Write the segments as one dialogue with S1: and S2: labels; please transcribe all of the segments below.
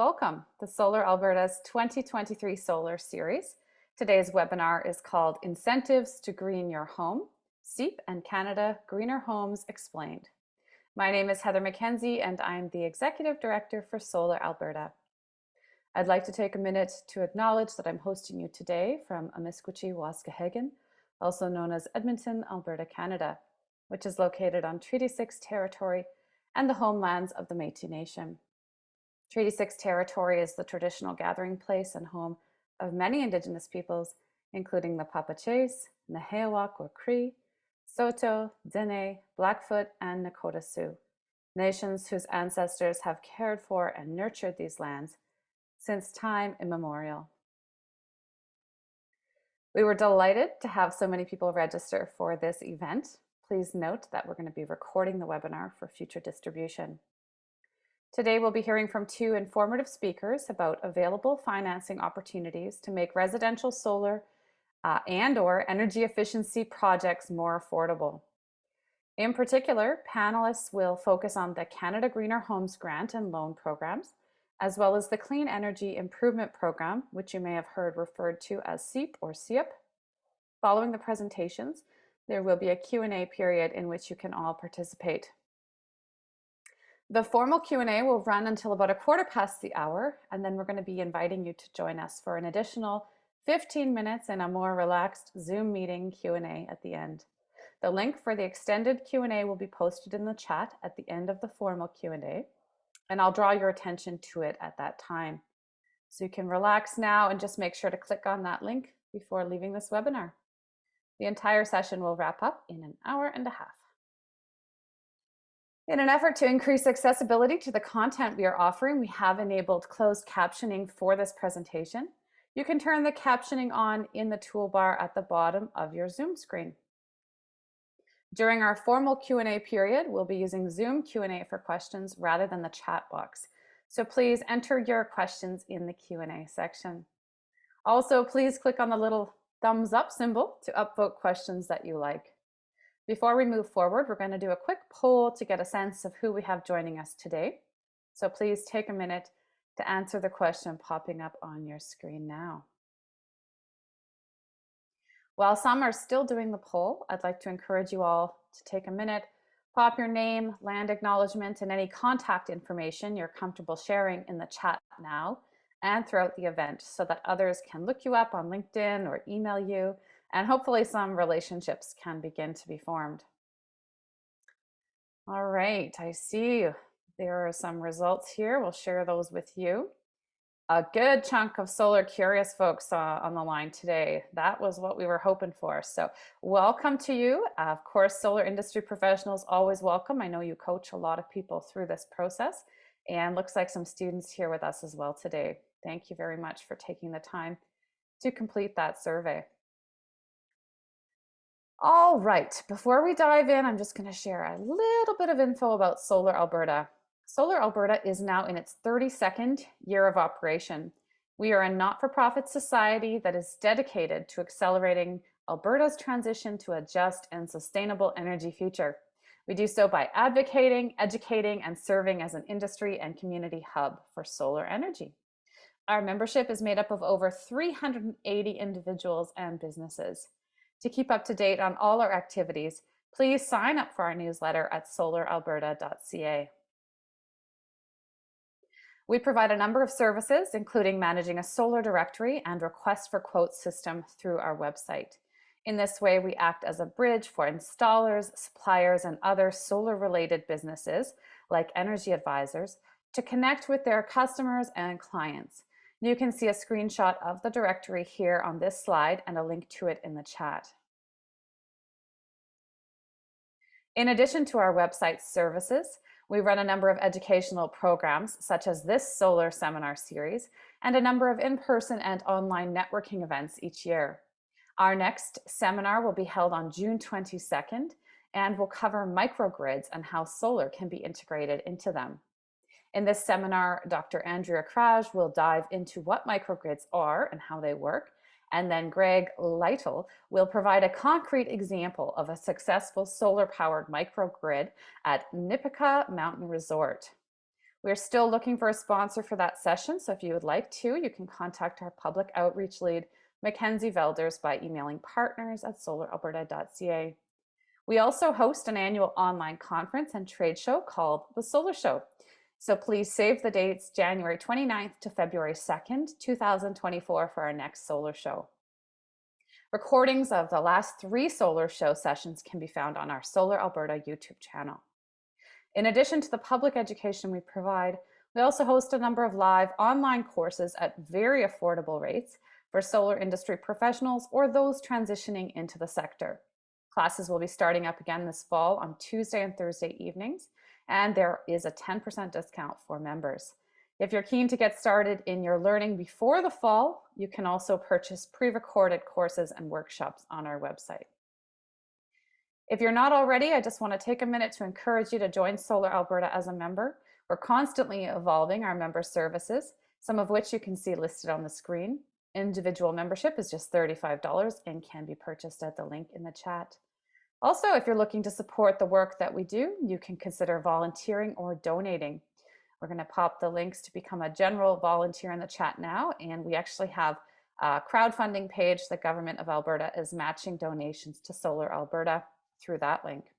S1: Welcome to Solar Alberta's 2023 Solar Series. Today's webinar is called Incentives to Green Your Home, CEIP and Canada Greener Homes Explained. My name is Heather McKenzie and I'm the Executive Director for Solar Alberta. I'd like to take a minute to acknowledge that I'm hosting you today from Amiskwichi, Waskahegan, also known as Edmonton, Alberta, Canada, which is located on Treaty 6 territory and the homelands of the Métis Nation. Treaty 6 territory is the traditional gathering place and home of many Indigenous peoples, including the Papachees, Nehewak or Cree, Saulteaux, Dene, Blackfoot, and Nakota Sioux, nations whose ancestors have cared for and nurtured these lands since time immemorial. We were delighted to have so many people register for this event. Please note that we're going to be recording the webinar for future distribution. Today we'll be hearing from two informative speakers about available financing opportunities to make residential solar and/or energy efficiency projects more affordable. In particular, panelists will focus on the Canada Greener Homes Grant and Loan programs, as well as the Clean Energy Improvement Program, which you may have heard referred to as CEIP or CEIP. Following the presentations, there will be a Q&A period in which you can all participate. The formal Q&A will run until about 1/4 the hour, and then we're going to be inviting you to join us for an additional 15 minutes in a more relaxed Zoom meeting Q&A at the end. The link for the extended Q&A will be posted in the chat at the end of the formal Q&A, and I'll draw your attention to it at that time. So you can relax now and just make sure to click on that link before leaving this webinar. The entire session will wrap up in 1.5 hours. In an effort to increase accessibility to the content we are offering, we have enabled closed captioning for this presentation. You can turn the captioning on in the toolbar at the bottom of your Zoom screen. During our formal Q&A period, we'll be using Zoom Q&A for questions rather than the chat box. So please enter your questions in the Q&A section. Also, please click on the little thumbs up symbol to upvote questions that you like. Before we move forward, we're going to do a quick poll to get a sense of who we have joining us today. So please take a minute to answer the question popping up on your screen now. While some are still doing the poll, I'd like to encourage you all to take a minute, pop your name, land acknowledgement, and any contact information you're comfortable sharing in the chat now and throughout the event so that others can look you up on LinkedIn or email you, and hopefully some relationships can begin to be formed. All right, I see there are some results here. We'll share those with you. A good chunk of solar curious folks on the line today. That was what we were hoping for. So welcome to you. Of course, solar industry professionals always welcome. I know you coach a lot of people through this process, and looks like some students here with us as well today. Thank you very much for taking the time to complete that survey. All right, before we dive in, I'm just going to share a little bit of info about Solar Alberta. Solar Alberta is now in its 32nd year of operation. We are a not-for-profit society that is dedicated to accelerating Alberta's transition to a just and sustainable energy future. We do so by advocating, educating, and serving as an industry and community hub for solar energy. Our membership is made up of over 380 individuals and businesses. To keep up to date on all our activities, please sign up for our newsletter at solaralberta.ca. We provide a number of services, including managing a solar directory and request for quotes system through our website. In this way, we act as a bridge for installers, suppliers, and other solar-related businesses, like energy advisors, to connect with their customers and clients. You can see a screenshot of the directory here on this slide and a link to it in the chat. In addition to our website services, we run a number of educational programs, such as this solar seminar series, and a number of in-person and online networking events each year. Our next seminar will be held on June 22nd and will cover microgrids and how solar can be integrated into them. In this seminar, Dr. Andrea Kraj will dive into what microgrids are and how they work, and then Greg Lytle will provide a concrete example of a successful solar-powered microgrid at Nipika Mountain Resort. We're still looking for a sponsor for that session, so if you would like to, you can contact our public outreach lead, Mackenzie Velders, by emailing partners@solaralberta.ca. We also host an annual online conference and trade show called the Solar Show. So please save the dates January 29th to February 2nd, 2024 for our next Solar Show. Recordings of the last 3 Solar Show sessions can be found on our Solar Alberta YouTube channel. In addition to the public education we provide, we also host a number of live online courses at very affordable rates for solar industry professionals or those transitioning into the sector. Classes will be starting up again this fall on Tuesday and Thursday evenings, and there is a 10% discount for members. If you're keen to get started in your learning before the fall, you can also purchase pre-recorded courses and workshops on our website. If you're not already, I just want to take a minute to encourage you to join Solar Alberta as a member. We're constantly evolving our member services, some of which you can see listed on the screen. Individual membership is just $35 and can be purchased at the link in the chat. Also, if you're looking to support the work that we do, you can consider volunteering or donating. We're going to pop the links to become a general volunteer in the chat now, and we actually have a crowdfunding page. The Government of Alberta is matching donations to Solar Alberta through that link.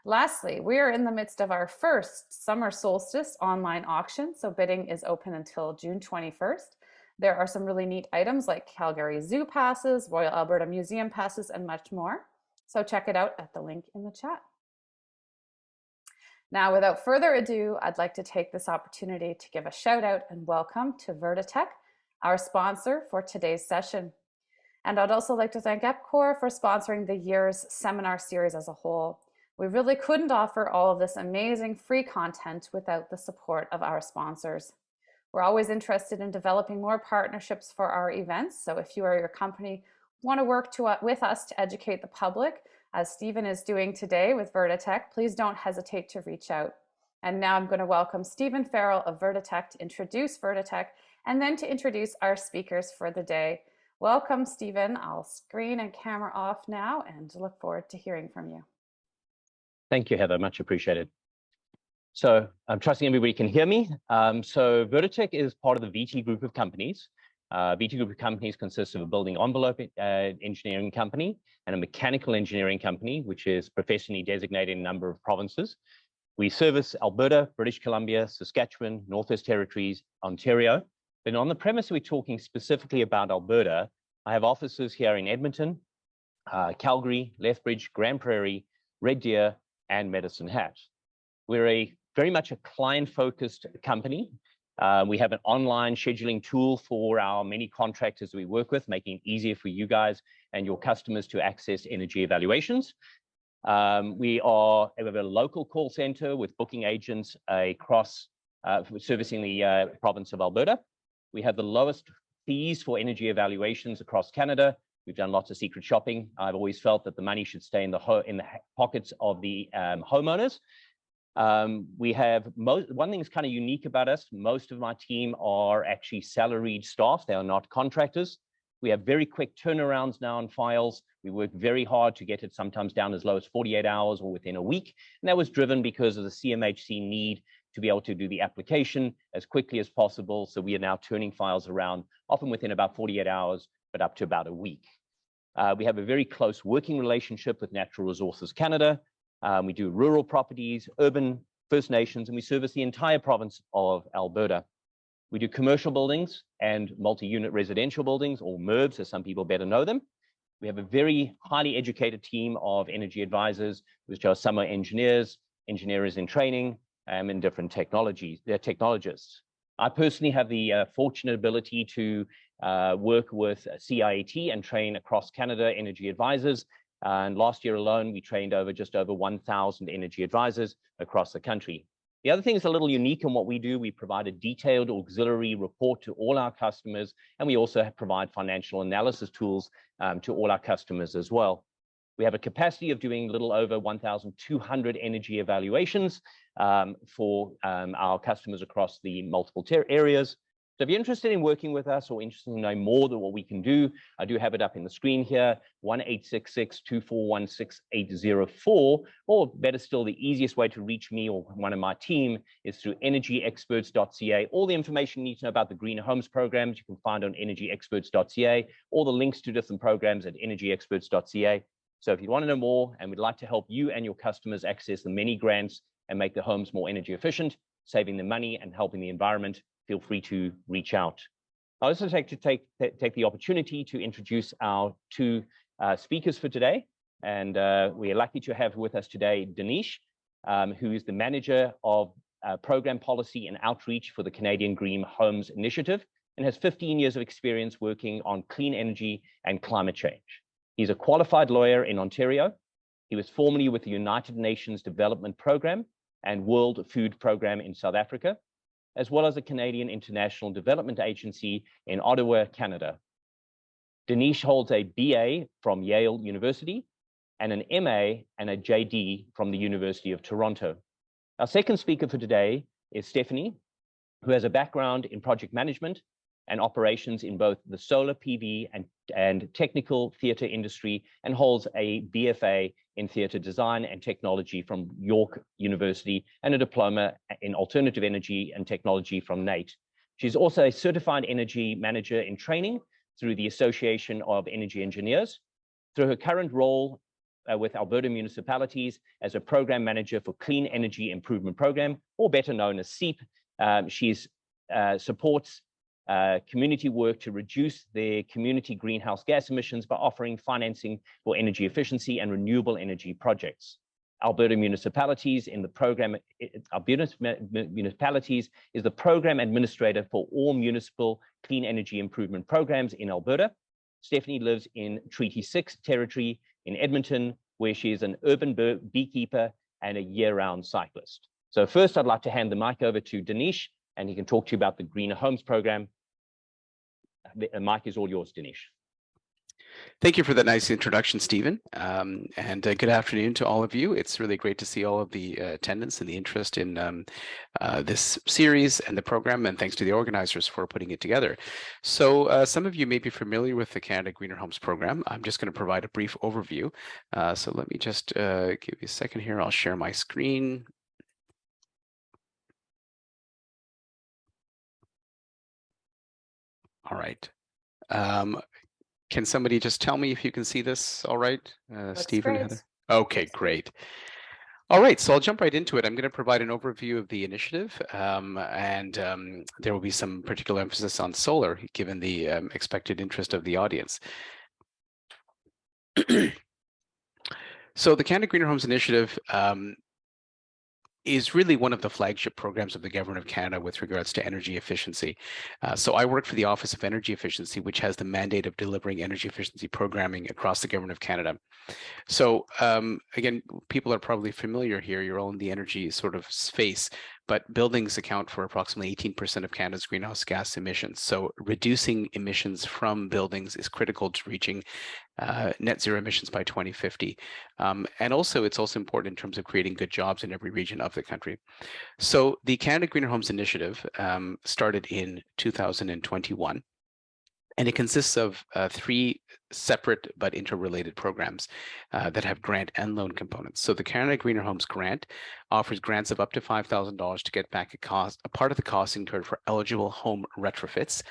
S1: Lastly, we are in the midst of our first summer solstice online auction, so bidding is open until June 21st. There are some really neat items like Calgary Zoo passes, Royal Alberta Museum passes, and much more. So check it out at the link in the chat. Now, without further ado, I'd like to take this opportunity to give a shout out and welcome to VertiTech, our sponsor for today's session. And I'd also like to thank EPCOR for sponsoring the year's seminar series as a whole. We really couldn't offer all of this amazing free content without the support of our sponsors. We're always interested in developing more partnerships for our events. So if you or your company want to work with us to educate the public, as Stephen is doing today with VertiTech, please don't hesitate to reach out. And now I'm going to welcome Stephen Farrell of VertiTech to introduce VertiTech and then to introduce our speakers for the day. Welcome, Stephen. I'll screen and camera off now and look forward to hearing from you.
S2: Thank you, Heather. Much appreciated. So I'm trusting everybody can hear me. So VertiTech is part of the VT group of companies. VT group of companies consists of a building envelope engineering company and a mechanical engineering company, which is professionally designated in a number of provinces. We service Alberta, British Columbia, Saskatchewan, Northwest Territories, Ontario. But on the premise we're talking specifically about Alberta, I have offices here in Edmonton, Calgary, Lethbridge, Grand Prairie, Red Deer, and Medicine Hat. We're very much a client-focused company. We have an online scheduling tool for our many contractors we work with, making it easier for you guys and your customers to access energy evaluations. We have a local call center with booking agents across servicing the province of Alberta. We have the lowest fees for energy evaluations across Canada. We've done lots of secret shopping. I've always felt that the money should stay in the pockets of the homeowners. We have one thing that's kind of unique about us. Most of my team are actually salaried staff. They are not contractors. We have very quick turnarounds now on files. We work very hard to get it sometimes down as low as 48 hours or within a week. And that was driven because of the CMHC need to be able to do the application as quickly as possible. So we are now turning files around, often within about 48 hours, but up to about a week. We have a very close working relationship with Natural Resources Canada. We do rural properties, urban, First Nations, and we service the entire province of Alberta. We do commercial buildings and multi-unit residential buildings, or MURBs, as some people better know them. We have a very highly educated team of energy advisors, which are some are engineers in training, and different technologies. They're technologists. I personally have the fortunate ability to work with CEIP and train across Canada energy advisors. And last year alone, we trained just over 1,000 energy advisors across the country. The other thing is a little unique in what we do. We provide a detailed auxiliary report to all our customers, and we also provide financial analysis tools to all our customers as well. We have a capacity of doing a little over 1,200 energy evaluations for our customers across the multiple areas. So if you're interested in working with us or interested in knowing more than what we can do, I do have it up in the screen here, 1-866-241-6804, or better still, the easiest way to reach me or one of my team is through energyexperts.ca. All the information you need to know about the Greener Homes programs you can find on energyexperts.ca, all the links to different programs at energyexperts.ca. So if you want to know more and we'd like to help you and your customers access the many grants and make their homes more energy efficient, saving them money and helping the environment, feel free to reach out. I also take the opportunity to introduce our two speakers for today. And we are lucky to have with us today Danish, who is the manager of program policy and outreach for the Canadian Green Homes Initiative and has 15 years of experience working on clean energy and climate change. He's a qualified lawyer in Ontario. He was formerly with the United Nations Development Program and World Food Program in South Africa, as well as the Canadian International Development Agency in Ottawa, Canada. Danish holds a BA from Yale University and an MA and a JD from the University of Toronto. Our second speaker for today is Stephanie, who has a background in project management and operations in both the solar PV and technical theatre industry, and holds a BFA in theatre design and technology from York University and a diploma in alternative energy and technology from NATE. She's also a certified energy manager in training through the Association of Energy Engineers. Through her current role with Alberta municipalities as a program manager for Clean Energy Improvement Program, or better known as CEIP, she supports community work to reduce their community greenhouse gas emissions by offering financing for energy efficiency and renewable energy projects. Alberta municipalities in the program, Alberta municipalities is the program administrator for all municipal clean energy improvement programs in Alberta. Stephanie lives in Treaty 6 territory in Edmonton, where she is an urban beekeeper and a year-round cyclist. So first, I'd like to hand the mic over to Danish, and he can talk to you about the Greener Homes program. The mic is all yours, Danish.
S3: Thank you for that nice introduction, Stephen. And good afternoon to all of you. It's really great to see all of the attendance and the interest in this series and the program, and thanks to the organizers for putting it together. So some of you may be familiar with the Canada Greener Homes program. I'm just going to provide a brief overview. So let me just give you a second here. I'll share my screen. All right. Can somebody just tell me if you can see this all right? Stephen, Heather? Okay, great. All right, so I'll jump right into it. I'm going to provide an overview of the initiative, and there will be some particular emphasis on solar, given the expected interest of the audience. So the Canada Greener Homes Initiative is really one of the flagship programs of the Government of Canada with regards to energy efficiency. So I work for the Office of Energy Efficiency, which has the mandate of delivering energy efficiency programming across the Government of Canada. So again, people are probably familiar here, you're all in the energy sort of space, but buildings account for approximately 18% of Canada's greenhouse gas emissions. So reducing emissions from buildings is critical to reaching net zero emissions by 2050. And also, it's also important in terms of creating good jobs in every region of the country. So the Canada Greener Homes Initiative started in 2021. And it consists of 3 separate but interrelated programs that have grant and loan components. So the Canada Greener Homes Grant offers grants of up to $5,000 to get back a part of the cost incurred for eligible home retrofits,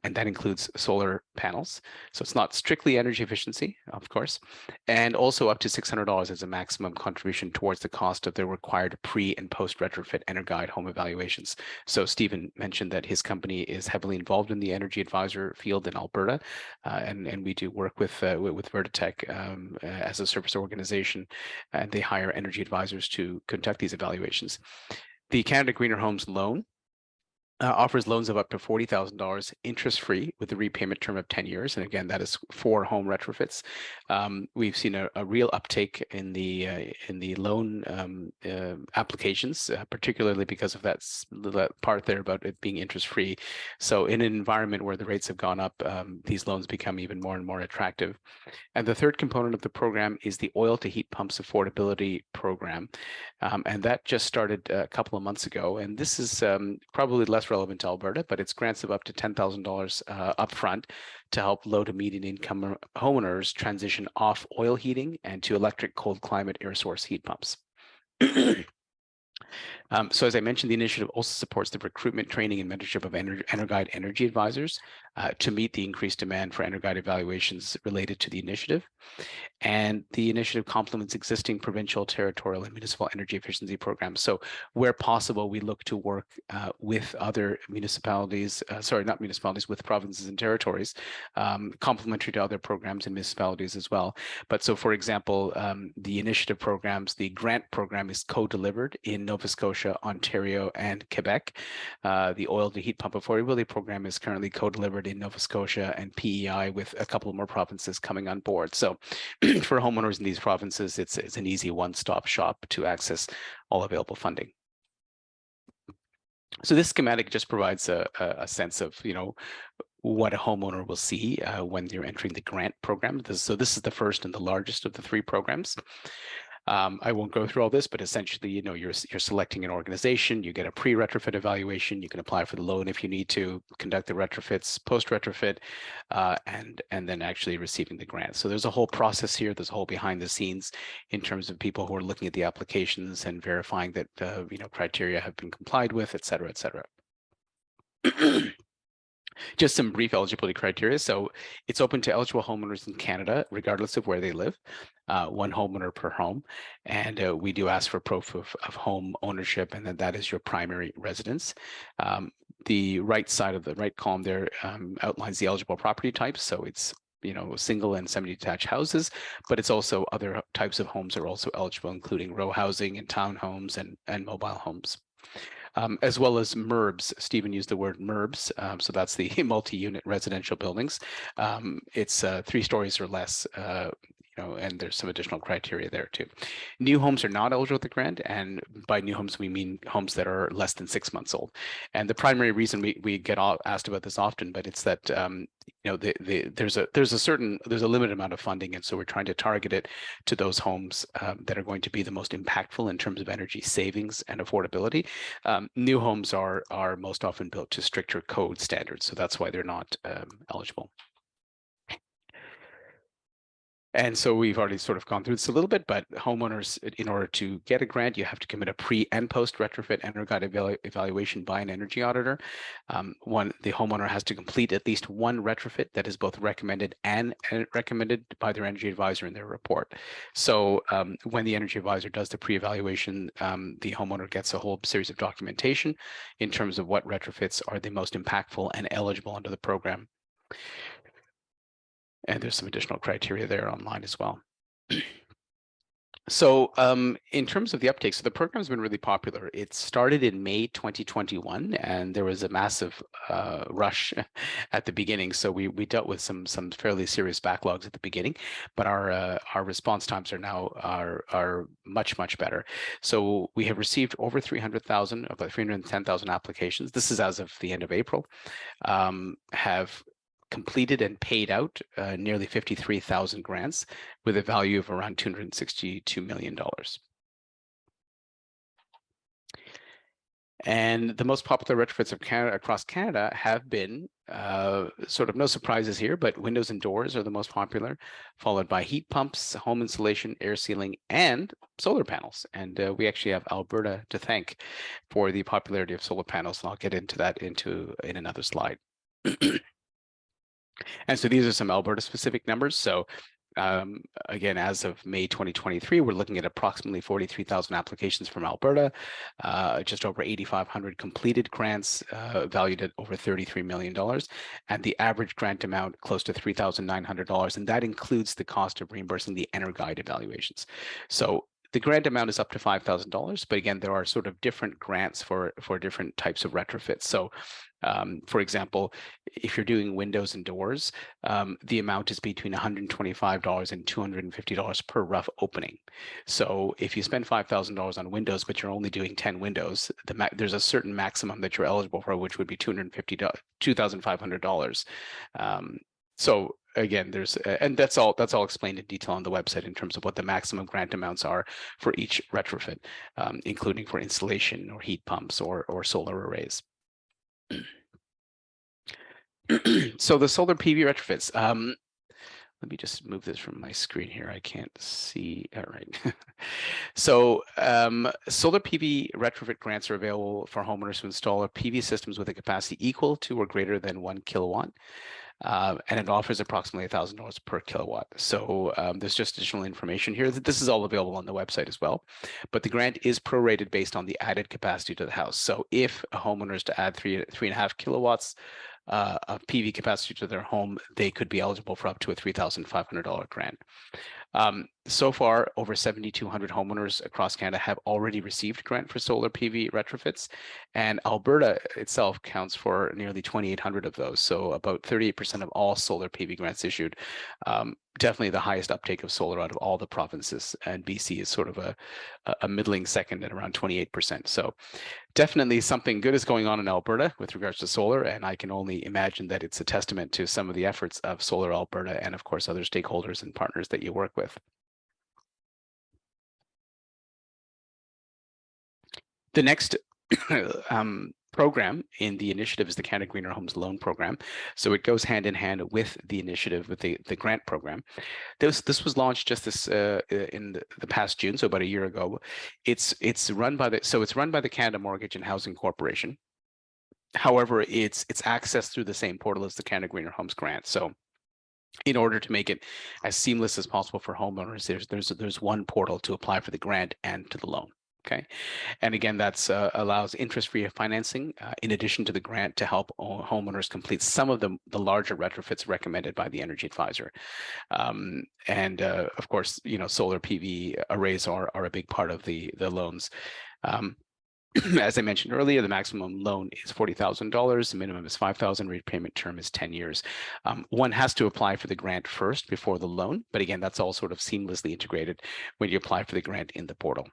S3: and that includes solar panels. So it's not strictly energy efficiency, of course, and also up to $600 as a maximum contribution towards the cost of the required pre and post retrofit EnerGuide home evaluations. So Stephen mentioned that his company is heavily involved in the energy advisor field in Alberta, and we do work with Vertitech as a service organization, and they hire energy advisors to conduct these evaluations. The Canada Greener Homes loan offers loans of up to $40,000 interest-free with a repayment term of 10 years. And again, that is for home retrofits. We've seen a real uptake in the loan applications, particularly because of that part there about it being interest-free. So in an environment where the rates have gone up, these loans become even more and more attractive. And the third component of the program is the oil to heat pumps affordability program. And that just started a couple of months ago. And this is probably less relevant to Alberta, but it's grants of up to $10,000 upfront to help low to median income homeowners transition off oil heating and to electric cold climate air source heat pumps. So as I mentioned, the initiative also supports the recruitment, training, and mentorship of EnerGuide energy advisors to meet the increased demand for EnerGuide evaluations related to the initiative. And the initiative complements existing provincial, territorial, and municipal energy efficiency programs. So where possible, we look to work with other municipalities, not municipalities, with provinces and territories, complementary to other programs and municipalities as well. But so, for example, the initiative programs, the grant program is co-delivered in Nova Scotia, Ontario, and Quebec. The oil to heat pump affordability program is currently co-delivered in Nova Scotia and PEI, with a couple more provinces coming on board. So for homeowners in these provinces, it's an easy one-stop shop to access all available funding. So this schematic just provides a sense of, what a homeowner will see when they're entering the grant program. So this is the first and the largest of the three programs. I won't go through all this, but essentially, you're selecting an organization, you get a pre-retrofit evaluation, you can apply for the loan if you need to, conduct the retrofits post-retrofit, and then actually receiving the grant. So there's a whole process here, there's a whole behind the scenes in terms of people who are looking at the applications and verifying that, criteria have been complied with, et cetera, et cetera. Just some brief eligibility criteria. So it's open to eligible homeowners in Canada, regardless of where they live, one homeowner per home. And we do ask for proof of home ownership, and that is your primary residence. The right side of the right column there outlines the eligible property types. So it's single and semi-detached houses, but it's also other types of homes are also eligible, including row housing and townhomes and mobile homes. As well as MURBs. Stephen used the word MURBs, so that's the multi-unit residential buildings. It's 3 stories or less, and there's some additional criteria there too. New homes are not eligible with the grant, and by new homes we mean homes that are less than 6 months old. And the primary reason we get asked about this often, but it's that there's a limited amount of funding, and so we're trying to target it to those homes that are going to be the most impactful in terms of energy savings and affordability. New homes are most often built to stricter code standards, so that's why they're not eligible. And so we've already sort of gone through this a little bit, but homeowners, in order to get a grant, you have to commit a pre and post retrofit EnerGuide evaluation by an energy auditor. The homeowner has to complete at least one retrofit that is both recommended and recommended by their energy advisor in their report. So when the energy advisor does the pre-evaluation, the homeowner gets a whole series of documentation in terms of what retrofits are the most impactful and eligible under the program. And there's some additional criteria there online as well. So in terms of the uptake, so the program's been really popular. It started in May 2021, and there was a massive rush at the beginning. So we dealt with some fairly serious backlogs at the beginning, but our response times are now much better. So we have received over 300,000, about 310,000 applications. This is as of the end of April. Have completed and paid out nearly 53,000 grants with a value of around $262 million. And the most popular retrofits of Canada across Canada have been sort of no surprises here, but windows and doors are the most popular, followed by heat pumps, home insulation, air sealing, and solar panels. And we actually have Alberta to thank for the popularity of solar panels, and I'll get into that in another slide. And so these are some Alberta specific numbers. So again, as of May 2023, we're looking at approximately 43,000 applications from Alberta, just over 8,500 completed grants valued at over $33 million, and the average grant amount close to $3,900, and that includes the cost of reimbursing the EnerGuide evaluations. So the grant amount is up to $5,000, but again, there are sort of different grants for different types of retrofits. So for example, if you're doing windows and doors, the amount is between $125 and $250 per rough opening. So if you spend $5,000 on windows, but you're only doing 10 windows, there's a certain maximum that you're eligible for, which would be $2,500. So again, and that's all explained in detail on the website in terms of what the maximum grant amounts are for each retrofit, including for installation or heat pumps or solar arrays. So the solar PV retrofits. Let me just move this from my screen here. I can't see. All right. So solar PV retrofit grants are available for homeowners who install PV systems with a capacity equal to or greater than 1 kilowatt. And it offers approximately $1,000 per kilowatt. So there's just additional information here. This is all available on the website as well. But the grant is prorated based on the added capacity to the house. So if a homeowner is to add 3.5 kilowatts of PV capacity to their home, they could be eligible for up to a $3,500 grant. So far, over 7,200 homeowners across Canada have already received grant for solar PV retrofits, and Alberta itself counts for nearly 2,800 of those. So about 38% of all solar PV grants issued. Definitely the highest uptake of solar out of all the provinces, and BC is sort of a middling second at around 28%. So definitely something good is going on in Alberta with regards to solar, and I can only imagine that it's a testament to some of the efforts of Solar Alberta and, of course, other stakeholders and partners that you work with. The next program in the initiative is the Canada Greener Homes Loan Program. So it goes hand in hand with the initiative, with the grant program. This was launched just in the past June, so about a year ago. It's run by the Canada Mortgage and Housing Corporation. However, it's accessed through the same portal as the Canada Greener Homes Grant. So in order to make it as seamless as possible for homeowners, there's one portal to apply for the grant and to the loan. Okay, and again, that's allows interest-free financing in addition to the grant to help homeowners complete some of the larger retrofits recommended by the energy advisor. And of course, solar PV arrays are a big part of the loans. As I mentioned earlier, the maximum loan is $40,000. The minimum is $5,000. Repayment term is 10 years. One has to apply for the grant first before the loan, but again, that's all sort of seamlessly integrated when you apply for the grant in the portal.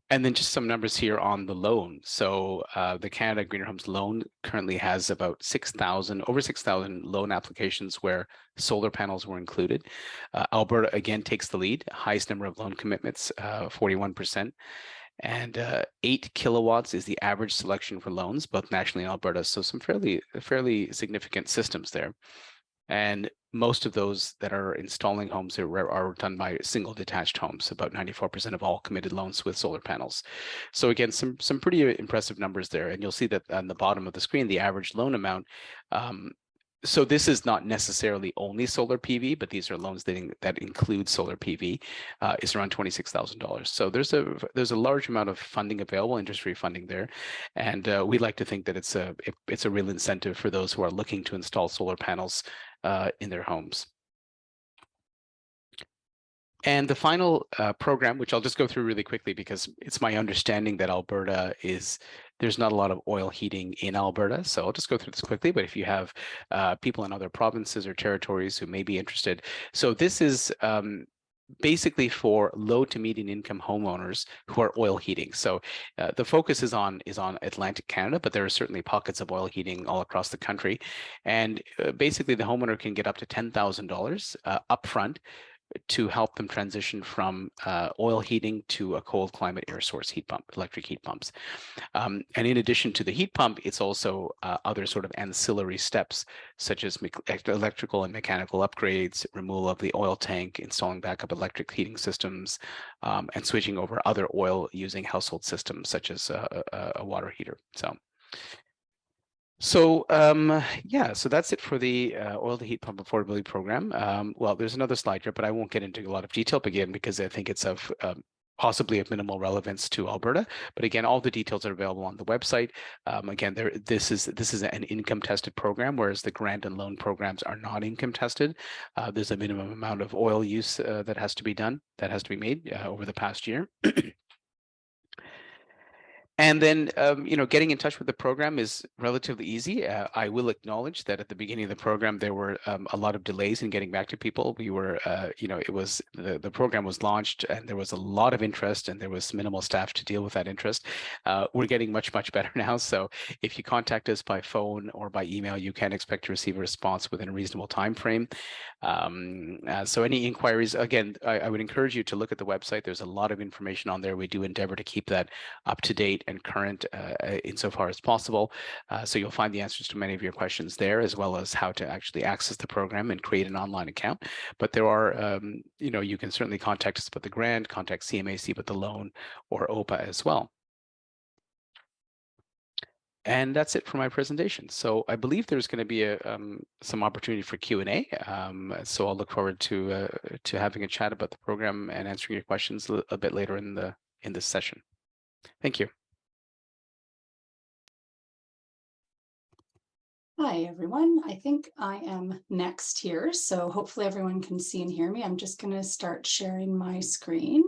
S3: And then just some numbers here on the loan. So the Canada Greener Homes loan currently has about over 6,000 loan applications where solar panels were included. Alberta again takes the lead, highest number of loan commitments, 41%. And 8 kilowatts is the average selection for loans, both nationally and Alberta. So some fairly significant systems there. And most of those that are installing homes are done by single detached homes, about 94% of all committed loans with solar panels. So again, some pretty impressive numbers there. And you'll see that on the bottom of the screen, the average loan amount. So this is not necessarily only solar PV, but these are loans that include solar PV. Is around $26,000. So there's a large amount of funding available, interest-free funding there, and we like to think that it's a real incentive for those who are looking to install solar panels in their homes. And the final program, which I'll just go through really quickly because it's my understanding that there's not a lot of oil heating in Alberta. So I'll just go through this quickly. But if you have people in other provinces or territories who may be interested. So this is basically for low to medium income homeowners who are oil heating. So the focus is on Atlantic Canada, but there are certainly pockets of oil heating all across the country. And basically the homeowner can get up to $10,000 upfront to help them transition from oil heating to a cold climate air source heat pump, electric heat pumps. And in addition to the heat pump, it's also other sort of ancillary steps, such as electrical and mechanical upgrades, removal of the oil tank, installing backup electric heating systems, and switching over other oil using household systems, such as a water heater. So yeah, so that's it for the oil to heat pump affordability program. Well, there's another slide here, but I won't get into a lot of detail again because I think it's of possibly of minimal relevance to Alberta. But again, all the details are available on the website. Again, this is an income tested program, whereas the grant and loan programs are not income tested. There's a minimum amount of oil use that has to be made over the past year. And then, getting in touch with the program is relatively easy. I will acknowledge that at the beginning of the program, there were a lot of delays in getting back to people. We were, it was the program was launched and there was a lot of interest and there was minimal staff to deal with that interest. We're getting much, much better now. So if you contact us by phone or by email, you can expect to receive a response within a reasonable time frame. So any inquiries, again, I would encourage you to look at the website. There's a lot of information on there. We do endeavor to keep that up to date and current insofar as possible. So you'll find the answers to many of your questions there, as well as how to actually access the program and create an online account. But there are, you can certainly contact us about the grant, contact CMAC about the loan, or OPA as well. And that's it for my presentation. So I believe there's going to be some opportunity for Q&A. So I'll look forward to having a chat about the program and answering your questions a bit later in this session. Thank you.
S4: Hi, everyone. I think I am next here, so hopefully everyone can see and hear me. I'm just going to start sharing my screen.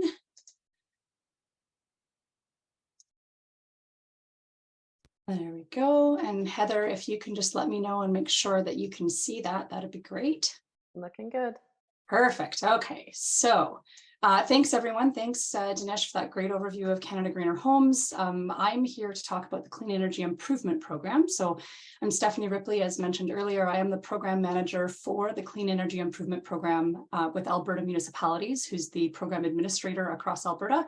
S4: There we go. And Heather, if you can just let me know and make sure that you can see that, that'd be great.
S1: Looking good.
S4: Perfect. Okay, so thanks everyone. Thanks Dinesh for that great overview of Canada Greener Homes. I'm here to talk about the Clean Energy Improvement Program. So I'm Stephanie Ripley, as mentioned earlier. I am the program manager for the Clean Energy Improvement Program with Alberta Municipalities, who's the program administrator across Alberta.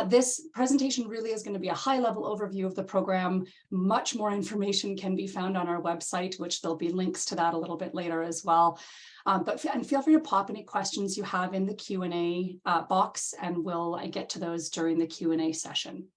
S4: This presentation really is going to be a high-level overview of the program. Much more information can be found on our website, which there'll be links to that a little bit later as well. And feel free to pop any questions you have in the Q&A box, and we'll get to those during the Q&A session.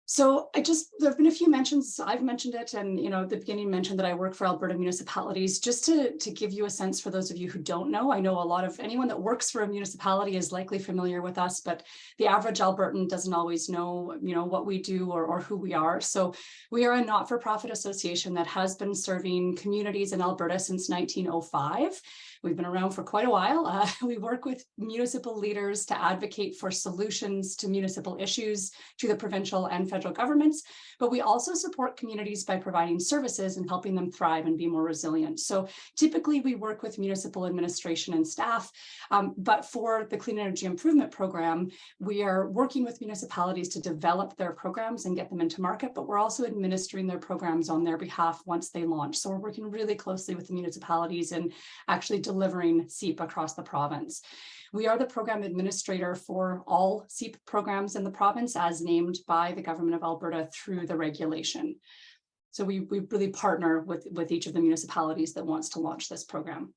S4: So there have been a few mentions, I've mentioned it, and at the beginning mentioned that I work for Alberta Municipalities. Just to give you a sense for those of you who don't know, I know anyone that works for a municipality is likely familiar with us, but the average Albertan doesn't always know, what we do or who we are. So we are a not-for-profit association that has been serving communities in Alberta since 1905. We've been around for quite a while. We work with municipal leaders to advocate for solutions to municipal issues to the provincial and federal governments, but we also support communities by providing services and helping them thrive and be more resilient. So typically we work with municipal administration and staff, but for the Clean Energy Improvement Program, we are working with municipalities to develop their programs and get them into market, but we're also administering their programs on their behalf once they launch. So we're working really closely with the municipalities and actually delivering CEIP across the province. We are the program administrator for all CEIP programs in the province as named by the Government of Alberta through the regulation. So we really partner with each of the municipalities that wants to launch this program.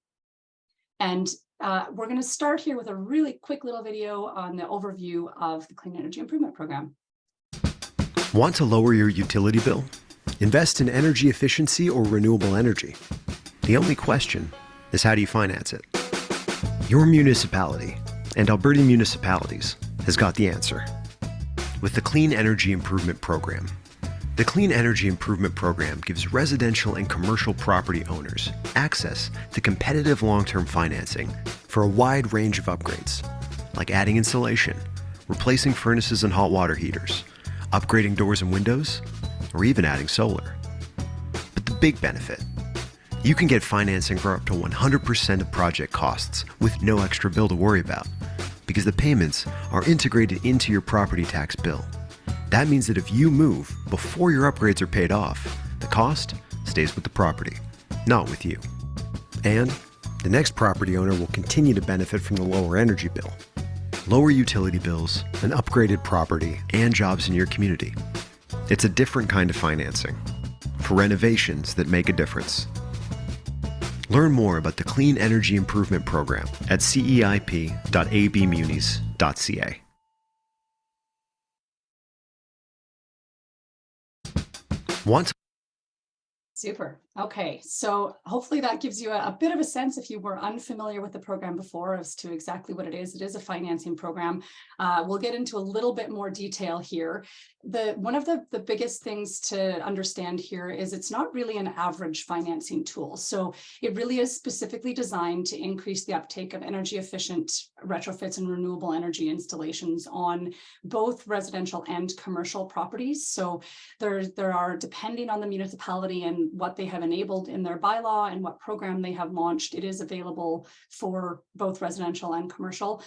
S4: And we're going to start here with a really quick little video on the overview of the Clean Energy Improvement Program.
S5: Want to lower your utility bill? Invest in energy efficiency or renewable energy. The only question is, how do you finance it? Your municipality, and Alberta Municipalities, has got the answer. With the Clean Energy Improvement Program. The Clean Energy Improvement Program gives residential and commercial property owners access to competitive long-term financing for a wide range of upgrades, like adding insulation, replacing furnaces and hot water heaters, upgrading doors and windows, or even adding solar. But the big benefit: you can get financing for up to 100% of project costs with no extra bill to worry about, because the payments are integrated into your property tax bill. That means that if you move before your upgrades are paid off, the cost stays with the property, not with you. And the next property owner will continue to benefit from the lower energy bill. Lower utility bills, an upgraded property, and jobs in your community. It's a different kind of financing for renovations that make a difference. Learn more about the Clean Energy Improvement Program at ceip.abmunis.ca.
S4: Super. Okay, so hopefully that gives you a bit of a sense, if you were unfamiliar with the program before, as to exactly what it is. It is a financing program. We'll get into a little bit more detail here. One of the biggest things to understand here is it's not really an average financing tool. So it really is specifically designed to increase the uptake of energy efficient retrofits and renewable energy installations on both residential and commercial properties. So there are, depending on the municipality and what they have enabled in their bylaw and what program they have launched, it is available for both residential and commercial.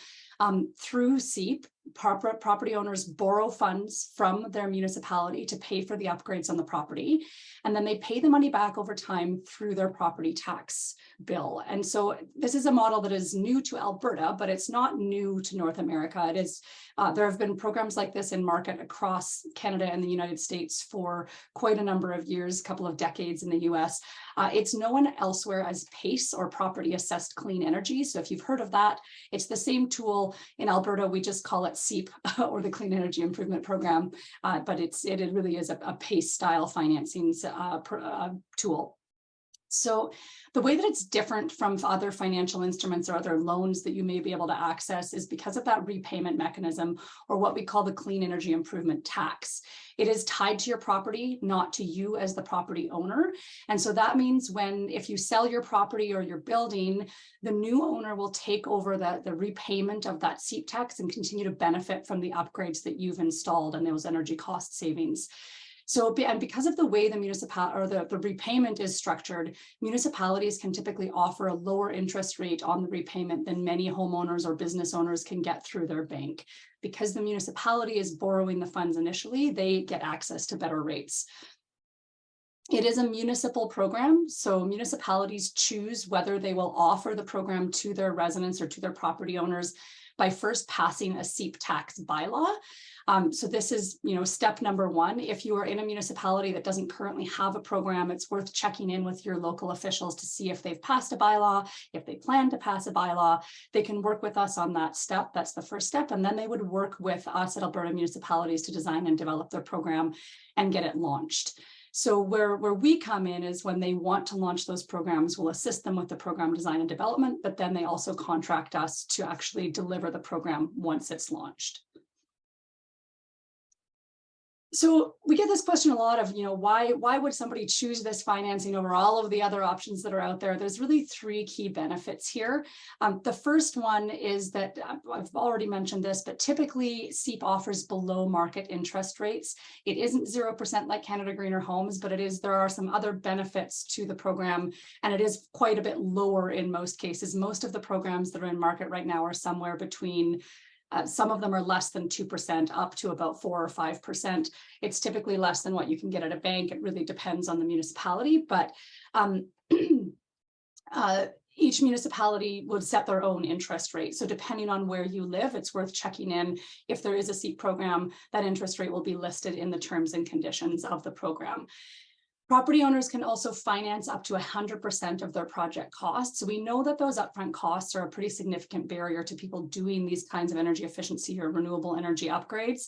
S4: Through CEIP, property owners borrow funds from their municipality to pay for the upgrades on the property, and then they pay the money back over time through their property tax bill. And so this is a model that is new to Alberta, but it's not new to North America. It is, there have been programs like this in market across Canada and the United States for quite a number of years, a couple of decades in the US. It's known elsewhere as PACE, or Property Assessed Clean Energy. So if you've heard of that, it's the same tool. In Alberta, we just call it CEIP, or the Clean Energy Improvement Program, but it really is a PACE style financing tool. So the way that it's different from other financial instruments or other loans that you may be able to access is because of that repayment mechanism, or what we call the Clean Energy Improvement Tax. It is tied to your property, not to you as the property owner. And so that means if you sell your property or your building, the new owner will take over the repayment of that CEIP tax and continue to benefit from the upgrades that you've installed and those energy cost savings. So, and because of the way the the repayment is structured, municipalities can typically offer a lower interest rate on the repayment than many homeowners or business owners can get through their bank. Because the municipality is borrowing the funds initially, they get access to better rates. It is a municipal program, so municipalities choose whether they will offer the program to their residents or to their property owners by first passing a CEIP tax bylaw. So this is, step number one. If you are in a municipality that doesn't currently have a program, it's worth checking in with your local officials to see if they've passed a bylaw. If they plan to pass a bylaw, they can work with us on that step. That's the first step. And then they would work with us at Alberta Municipalities to design and develop their program and get it launched. So where we come in is when they want to launch those programs, we'll assist them with the program design and development, but then they also contract us to actually deliver the program once it's launched. So we get this question a lot of, why would somebody choose this financing over all of the other options that are out there? There's really three key benefits here. The first one is that I've already mentioned this, but typically CEIP offers below market interest rates. It isn't 0% like Canada Greener Homes, but there are some other benefits to the program, and it is quite a bit lower in most cases. Most of the programs that are in market right now are somewhere between some of them are less than 2%, up to about 4 or 5%. It's typically less than what you can get at a bank. It really depends on the municipality, but each municipality would set their own interest rate. So depending on where you live, it's worth checking in. If there is a CEIP program, that interest rate will be listed in the terms and conditions of the program. Property owners can also finance up to 100% of their project costs. So we know that those upfront costs are a pretty significant barrier to people doing these kinds of energy efficiency or renewable energy upgrades.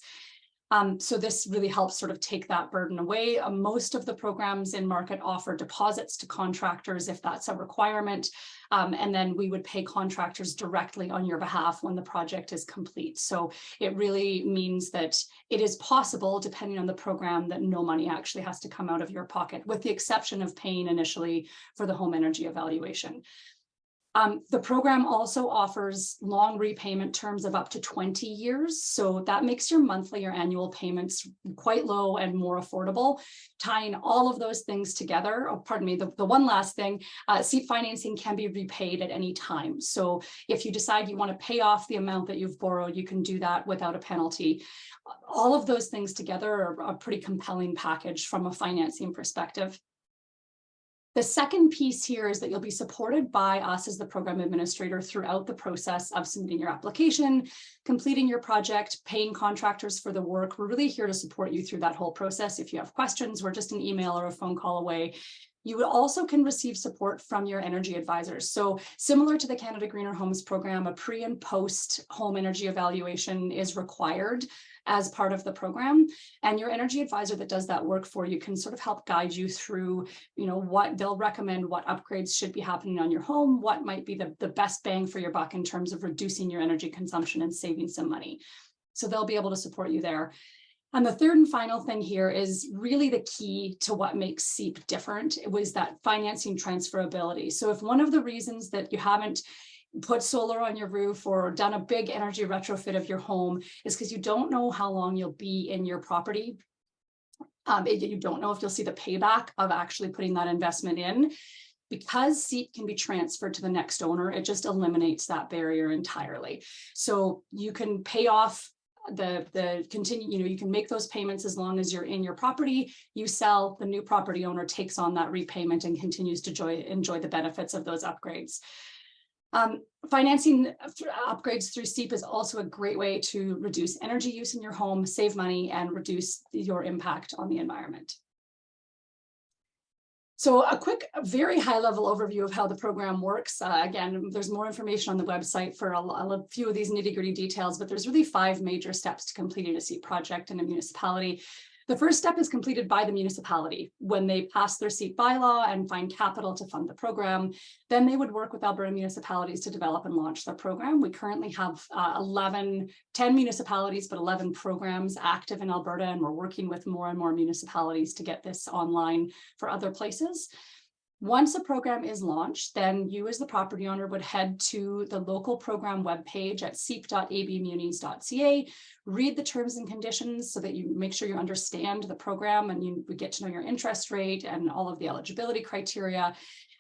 S4: So this really helps sort of take that burden away. Most of the programs in market offer deposits to contractors if that's a requirement. And then we would pay contractors directly on your behalf when the project is complete. So it really means that it is possible, depending on the program, that no money actually has to come out of your pocket, with the exception of paying initially for the home energy evaluation. The program also offers long repayment terms of up to 20 years. So that makes your monthly or annual payments quite low and more affordable. Tying all of those things together, the one last thing, CEIP financing can be repaid at any time. So if you decide you want to pay off the amount that you've borrowed, you can do that without a penalty. All of those things together are a pretty compelling package from a financing perspective. The second piece here is that you'll be supported by us as the program administrator throughout the process of submitting your application, completing your project, paying contractors for the work. We're really here to support you through that whole process. If you have questions, we're just an email or a phone call away. You also can receive support from your energy advisors. So similar to the Canada Greener Homes program, a pre and post home energy evaluation is required as part of the program. And your energy advisor that does that work for you can sort of help guide you through, what they'll recommend, what upgrades should be happening on your home, what might be the best bang for your buck in terms of reducing your energy consumption and saving some money. So they'll be able to support you there. And the third and final thing here is really the key to what makes CEIP different. It was that financing transferability. So if one of the reasons that you haven't put solar on your roof or done a big energy retrofit of your home is because you don't know how long you'll be in your property, you don't know if you'll see the payback of actually putting that investment in, because CEIP can be transferred to the next owner, it just eliminates that barrier entirely. So you can pay off you can make those payments as long as you're in your property. You sell, the new property owner takes on that repayment and continues to enjoy the benefits of those upgrades. Financing upgrades through CEIP is also a great way to reduce energy use in your home, save money, and reduce your impact on the environment. So a quick, very high-level overview of how the program works. Again, there's more information on the website for a few of these nitty-gritty details, but there's really 5 major steps to completing a CEIP project in a municipality. The first step is completed by the municipality when they pass their CEIP bylaw and find capital to fund the program. Then they would work with Alberta municipalities to develop and launch their program. We currently have 10 municipalities, but 11 programs active in Alberta, and we're working with more and more municipalities to get this online for other places. Once a program is launched, then you as the property owner would head to the local program webpage at ceip.abmunis.ca, read the terms and conditions so that you make sure you understand the program and you get to know your interest rate and all of the eligibility criteria,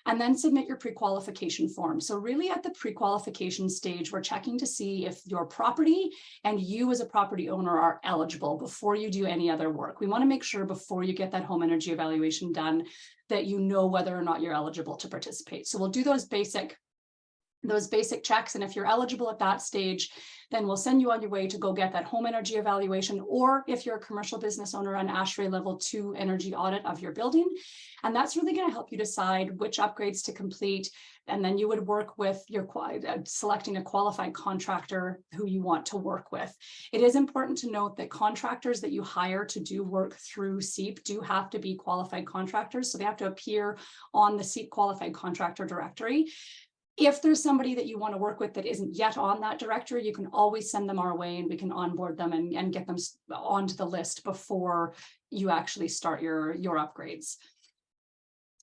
S4: and then submit your pre-qualification form. So really at the pre-qualification stage, we're checking to see if your property and you as a property owner are eligible before you do any other work. We want to make sure before you get that home energy evaluation done that you know whether or not you're eligible to participate. So we'll do those basic checks. And if you're eligible at that stage, then we'll send you on your way to go get that home energy evaluation, or if you're a commercial business owner, an ASHRAE level 2 energy audit of your building. And that's really going to help you decide which upgrades to complete. And then you would work with selecting a qualified contractor who you want to work with. It is important to note that contractors that you hire to do work through CEIP do have to be qualified contractors. So they have to appear on the CEIP qualified contractor directory. If there's somebody that you want to work with that isn't yet on that directory, you can always send them our way and we can onboard them and get them onto the list before you actually start your upgrades.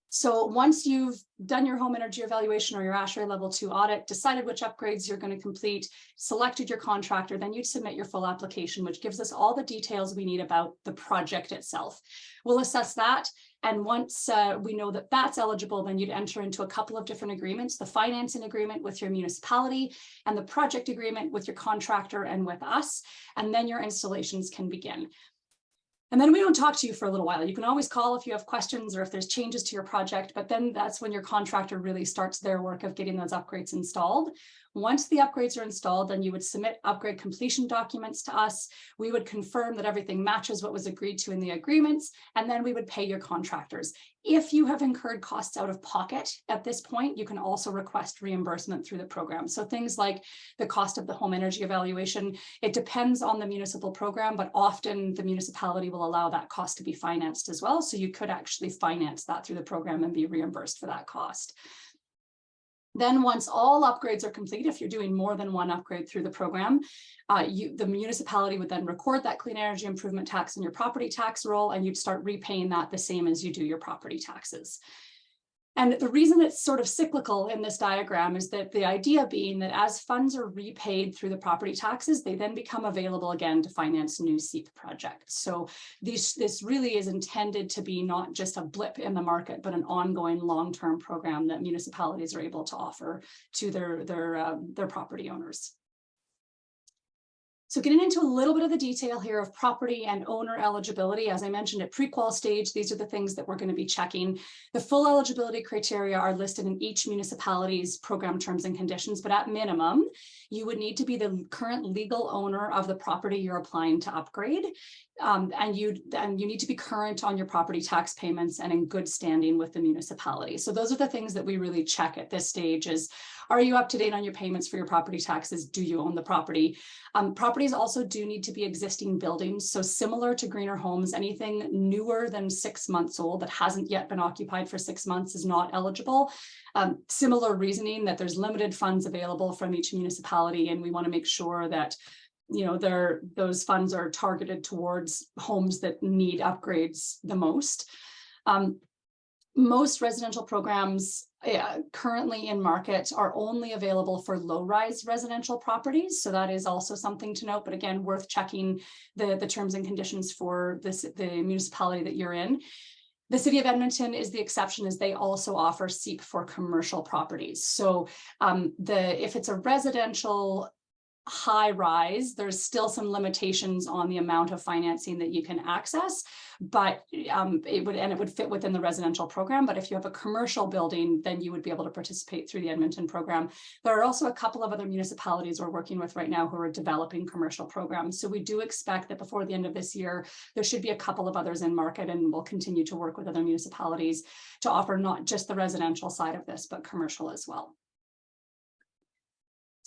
S4: So once you've done your home energy evaluation or your ASHRAE level 2 audit, decided which upgrades you're going to complete, selected your contractor, then you'd submit your full application, which gives us all the details we need about the project itself. We'll assess that. And once we know that that's eligible, then you'd enter into a couple of different agreements, the financing agreement with your municipality and the project agreement with your contractor and with us. And then your installations can begin. And then we don't talk to you for a little while. You can always call if you have questions or if there's changes to your project, but then that's when your contractor really starts their work of getting those upgrades installed. Once the upgrades are installed, then you would submit upgrade completion documents to us. We would confirm that everything matches what was agreed to in the agreements, and then we would pay your contractors. If you have incurred costs out of pocket at this point, you can also request reimbursement through the program. So things like the cost of the home energy evaluation, it depends on the municipal program, but often the municipality will allow that cost to be financed as well. So you could actually finance that through the program and be reimbursed for that cost. Then once all upgrades are complete, if you're doing more than one upgrade through the program, the municipality would then record that clean energy improvement tax in your property tax roll, and you'd start repaying that the same as you do your property taxes. And the reason it's sort of cyclical in this diagram is that the idea being that as funds are repaid through the property taxes, they then become available again to finance new CEIP projects. So this really is intended to be not just a blip in the market, but an ongoing long-term program that municipalities are able to offer to their property owners. So getting into a little bit of the detail here of property and owner eligibility, as I mentioned at pre-qual stage, these are the things that we're going to be checking. The full eligibility criteria are listed in each municipality's program terms and conditions, but at minimum, you would need to be the current legal owner of the property you're applying to upgrade. And you need to be current on your property tax payments and in good standing with the municipality. So those are the things that we really check at this stage is, are you up to date on your payments for your property taxes? Do you own the property? Properties also do need to be existing buildings. So similar to greener homes, anything newer than 6 months old that hasn't yet been occupied for 6 months is not eligible. Similar reasoning that there's limited funds available from each municipality, and we want to make sure that those funds are targeted towards homes that need upgrades the most. Most residential programs currently in market are only available for low-rise residential properties. So that is also something to note, but again, worth checking the terms and conditions for the municipality that you're in. The City of Edmonton is the exception, as they also offer CEIP for commercial properties. So if it's a residential high rise, there's still some limitations on the amount of financing that you can access, but it would fit within the residential program. But if you have a commercial building, then you would be able to participate through the Edmonton program. There are also a couple of other municipalities we're working with right now who are developing commercial programs. So we do expect that before the end of this year, there should be a couple of others in market, and we'll continue to work with other municipalities to offer not just the residential side of this, but commercial as well.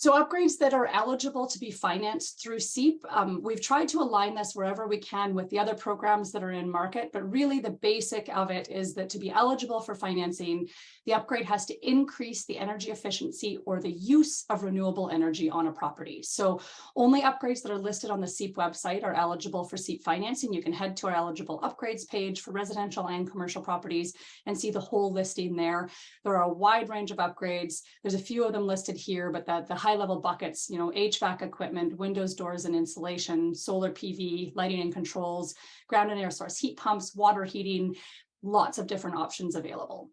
S4: So upgrades that are eligible to be financed through CEIP, we've tried to align this wherever we can with the other programs that are in market, but really the basic of it is that to be eligible for financing, the upgrade has to increase the energy efficiency or the use of renewable energy on a property. So only upgrades that are listed on the CEIP website are eligible for CEIP financing. You can head to our eligible upgrades page for residential and commercial properties and see the whole listing there. There are a wide range of upgrades. There's a few of them listed here, but the high-level buckets, HVAC equipment, windows, doors, and insulation, solar PV, lighting and controls, ground and air source heat pumps, water heating, lots of different options available.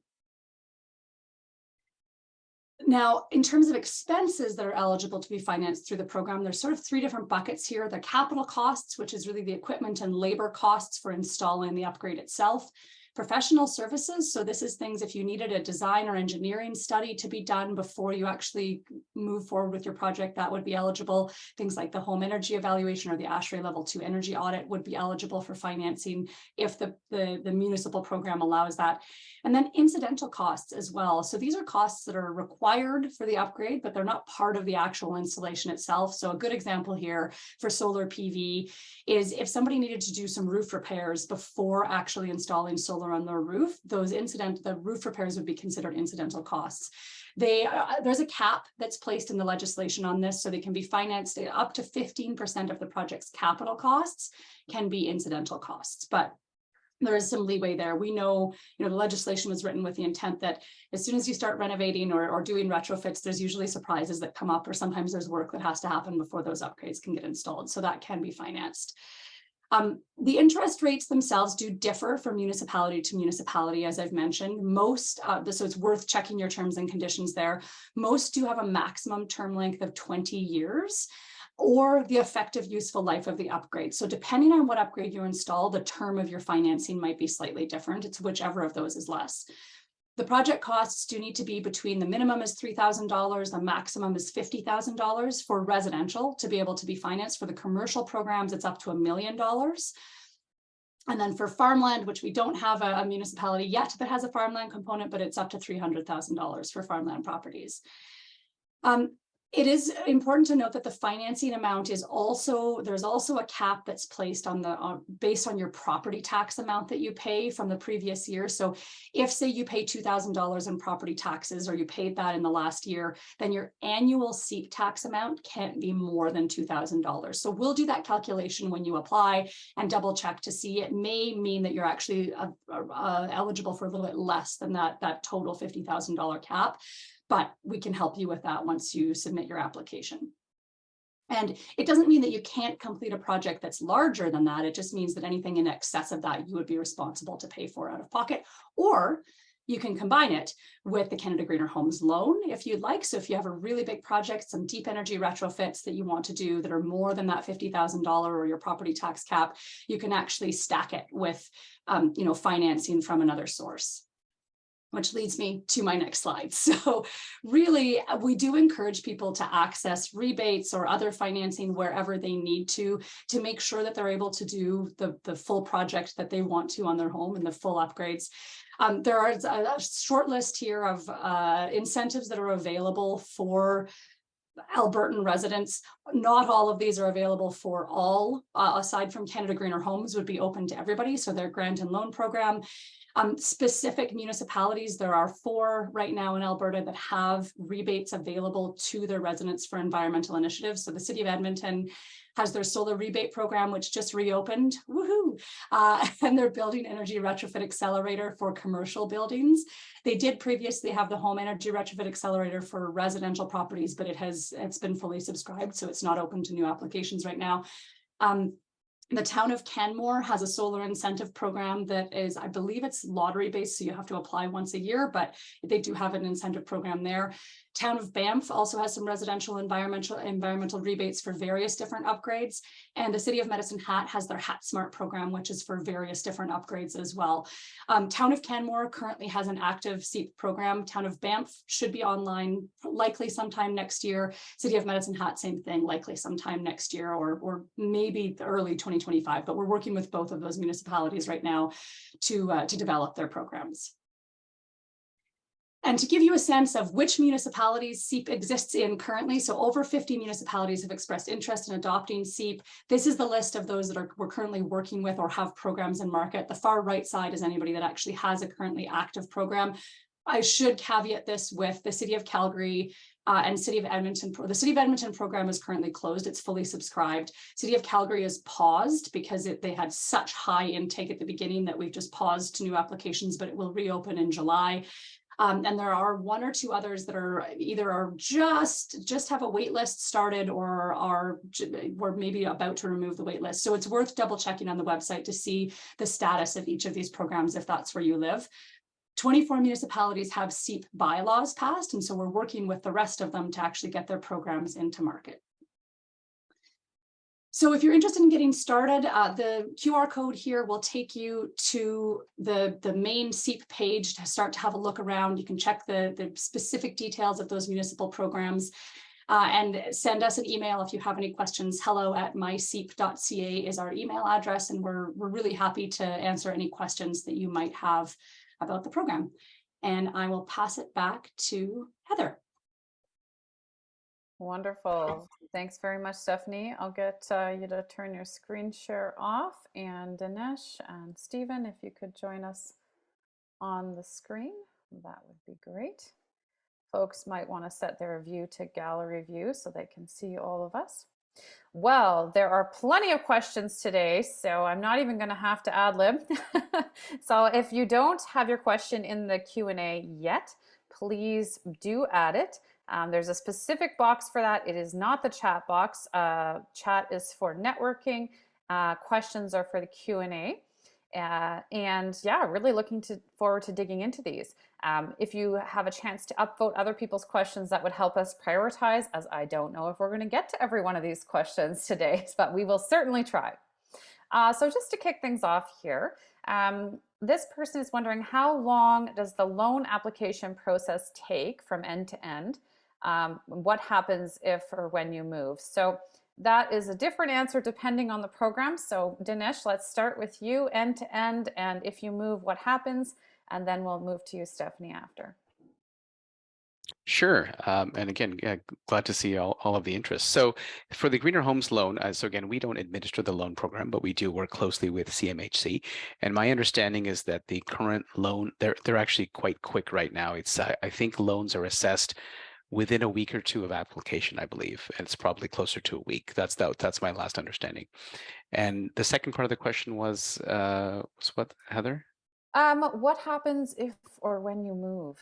S4: Now, in terms of expenses that are eligible to be financed through the program, there's sort of 3 different buckets here. The capital costs, which is really the equipment and labor costs for installing the upgrade itself. Professional services, so this is things if you needed a design or engineering study to be done before you actually move forward with your project, that would be eligible. Things like the home energy evaluation or the ASHRAE level 2 energy audit would be eligible for financing if the municipal program allows that. And then incidental costs as well. So these are costs that are required for the upgrade, but they're not part of the actual installation itself. So a good example here for solar PV is if somebody needed to do some roof repairs before actually installing solar on their roof, the roof repairs would be considered incidental costs. There's a cap that's placed in the legislation on this, so they can be financed up to 15% of the project's capital costs can be incidental costs, but there is some leeway there. We know, the legislation was written with the intent that as soon as you start renovating or doing retrofits, there's usually surprises that come up, or sometimes there's work that has to happen before those upgrades can get installed. So that can be financed. The interest rates themselves do differ from municipality to municipality, as I've mentioned. Most, so it's worth checking your terms and conditions there. Most do have a maximum term length of 20 years. Or the effective useful life of the upgrade. So depending on what upgrade you install, the term of your financing might be slightly different. It's whichever of those is less. The project costs do need to be between the minimum is $3,000, the maximum is $50,000 for residential to be able to be financed. For the commercial programs, it's up to $1 million. And then for farmland, which we don't have a municipality yet that has a farmland component, but it's up to $300,000 for farmland properties. It is important to note that the financing amount is there's also a cap that's placed on based on your property tax amount that you pay from the previous year. So if, say, you pay $2,000 in property taxes, or you paid that in the last year, then your annual CEIP tax amount can't be more than $2,000. So we'll do that calculation when you apply and double check to see. It may mean that you're actually eligible for a little bit less than that total $50,000 cap. But we can help you with that once you submit your application. And it doesn't mean that you can't complete a project that's larger than that. It just means that anything in excess of that, you would be responsible to pay for out of pocket. Or You can combine it with the Canada Greener Homes loan if you'd like. So if you have a really big project, some deep energy retrofits that you want to do that are more than that $50,000 or your property tax cap, you can actually stack it with financing from another source. Which leads me to my next slide. So really, we do encourage people to access rebates or other financing wherever they need to make sure that they're able to do the full project that they want to on their home and the full upgrades. There are a short list here of incentives that are available for Albertan residents. Not all of these are available for all, aside from Canada Greener Homes would be open to everybody. So their grant and loan program. Specific municipalities, there are 4 right now in Alberta that have rebates available to their residents for environmental initiatives. So the City of Edmonton has their solar rebate program, which just reopened, woohoo! And their building energy retrofit accelerator for commercial buildings. They did previously have the home energy retrofit accelerator for residential properties, but it's been fully subscribed, so it's not open to new applications right now. The town of Canmore has a solar incentive program that is, I believe it's lottery based, so you have to apply once a year, but they do have an incentive program there. Town of Banff also has some residential environmental rebates for various different upgrades. And the City of Medicine Hat has their Hat Smart program, which is for various different upgrades as well. Town of Canmore currently has an active CEIP program. Town of Banff should be online likely sometime next year. City of Medicine Hat, same thing, likely sometime next year or maybe early 2025. But we're working with both of those municipalities right now to develop their programs. And to give you a sense of which municipalities CEIP exists in currently, so over 50 municipalities have expressed interest in adopting CEIP. This is the list of those that we're currently working with or have programs in market. The far right side is anybody that actually has a currently active program. I should caveat this with the City of Calgary and City of Edmonton. The City of Edmonton program is currently closed. It's fully subscribed. City of Calgary is paused because they had such high intake at the beginning that we've just paused to new applications, but it will reopen in July. And there are 1 or 2 others that are either just have a wait list started or we're maybe about to remove the wait list. So it's worth double checking on the website to see the status of each of these programs if that's where you live. 24 municipalities have CEIP bylaws passed, and so we're working with the rest of them to actually get their programs into market. So if you're interested in getting started, the QR code here will take you to the main CEIP page to start to have a look around. You can check the specific details of those municipal programs and send us an email if you have any questions. hello@myceip.ca is our email address, and we're really happy to answer any questions that you might have about the program. And I will pass it back to Heather.
S1: Wonderful. Thanks very much, Stephanie. I'll get you to turn your screen share off, and Dinesh and Stephen, if you could join us on the screen, that would be great. Folks might want to set their view to gallery view so they can see all of us. Well, there are plenty of questions today, so I'm not even going to have to ad lib. So if you don't have your question in the Q&A yet, please do add it. There's a specific box for that. It is not the chat box. Chat is for networking. Questions are for the Q&A. And yeah, really looking forward to digging into these. If you have a chance to upvote other people's questions, that would help us prioritize, as I don't know if we're going to get to every one of these questions today, but we will certainly try. So just to kick things off here, this person is wondering, how long does the loan application process take from end to end? What happens if or when you move? So that is a different answer depending on the program. So Dinesh, let's start with you end to end, and if you move, what happens? And then we'll move to you, Stephanie, after.
S3: Sure. And again, glad to see all of the interest. So for the Greener Homes loan, so again, we don't administer the loan program, but we do work closely with CMHC. And my understanding is that the current loan, they're actually quite quick right now. It's I think loans are assessed within a week or 2 of application, I believe. And it's probably closer to a week. That's my last understanding. And the second part of the question was what, Heather?
S1: What happens if or when you move?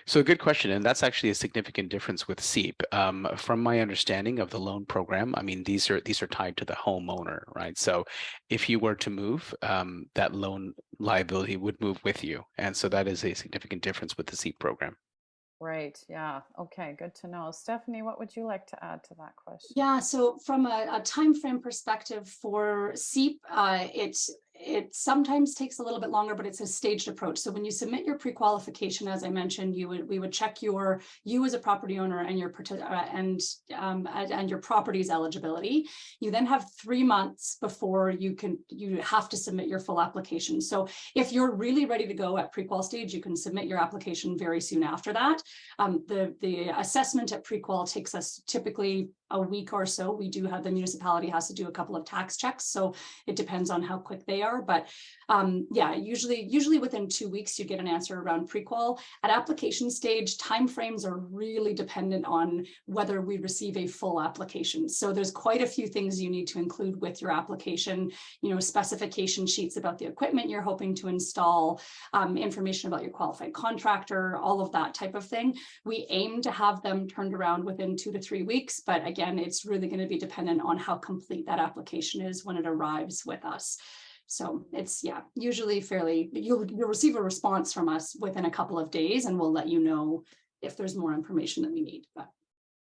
S3: So good question, and that's actually a significant difference with CEIP. From my understanding of the loan program, I mean, these are tied to the homeowner, right? So if you were to move, that loan liability would move with you. And so that is a significant difference with the CEIP program.
S1: Right. Yeah. Okay. Good to know. Stephanie, what would you like to add to that question?
S4: Yeah, so from a time frame perspective for CEIP, it sometimes takes a little bit longer, but it's a staged approach. So when you submit your pre-qualification, as I mentioned, we would check you as a property owner and your property's eligibility. You then have 3 months before you have to submit your full application. So if you're really ready to go at pre-qual stage, you can submit your application very soon after that. The assessment at pre-qual takes us typically a week or so. We do have, the municipality has to do a couple of tax checks, so it depends on how quick they are. But yeah, usually within 2 weeks you get an answer around pre-qual. At application stage, timeframes are really dependent on whether we receive a full application. So there's quite a few things you need to include with your application. You know, specification sheets about the equipment you're hoping to install, information about your qualified contractor, all of that type of thing. We aim to have them turned around within 2 to 3 weeks, but again, it's really going to be dependent on how complete that application is when it arrives with us. So it's, yeah, usually fairly, you'll receive a response from us within a couple of days, and we'll let you know if there's more information that we need. But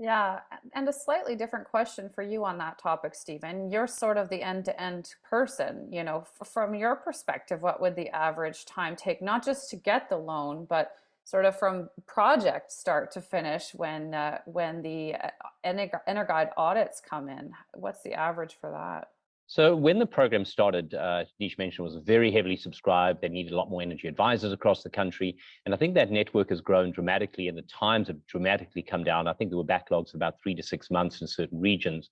S1: Yeah, and a slightly different question for you on that topic, Stephen. You're sort of the end-to-end person, you know, from your perspective, what would the average time take, not just to get the loan, but sort of from project start to finish when the EnerGuide audits come in? What's the average for that?
S2: So when the program started, Nish mentioned, was very heavily subscribed. They needed a lot more energy advisors across the country. And I think that network has grown dramatically and the times have dramatically come down. I think there were backlogs of about 3 to 6 months in certain regions.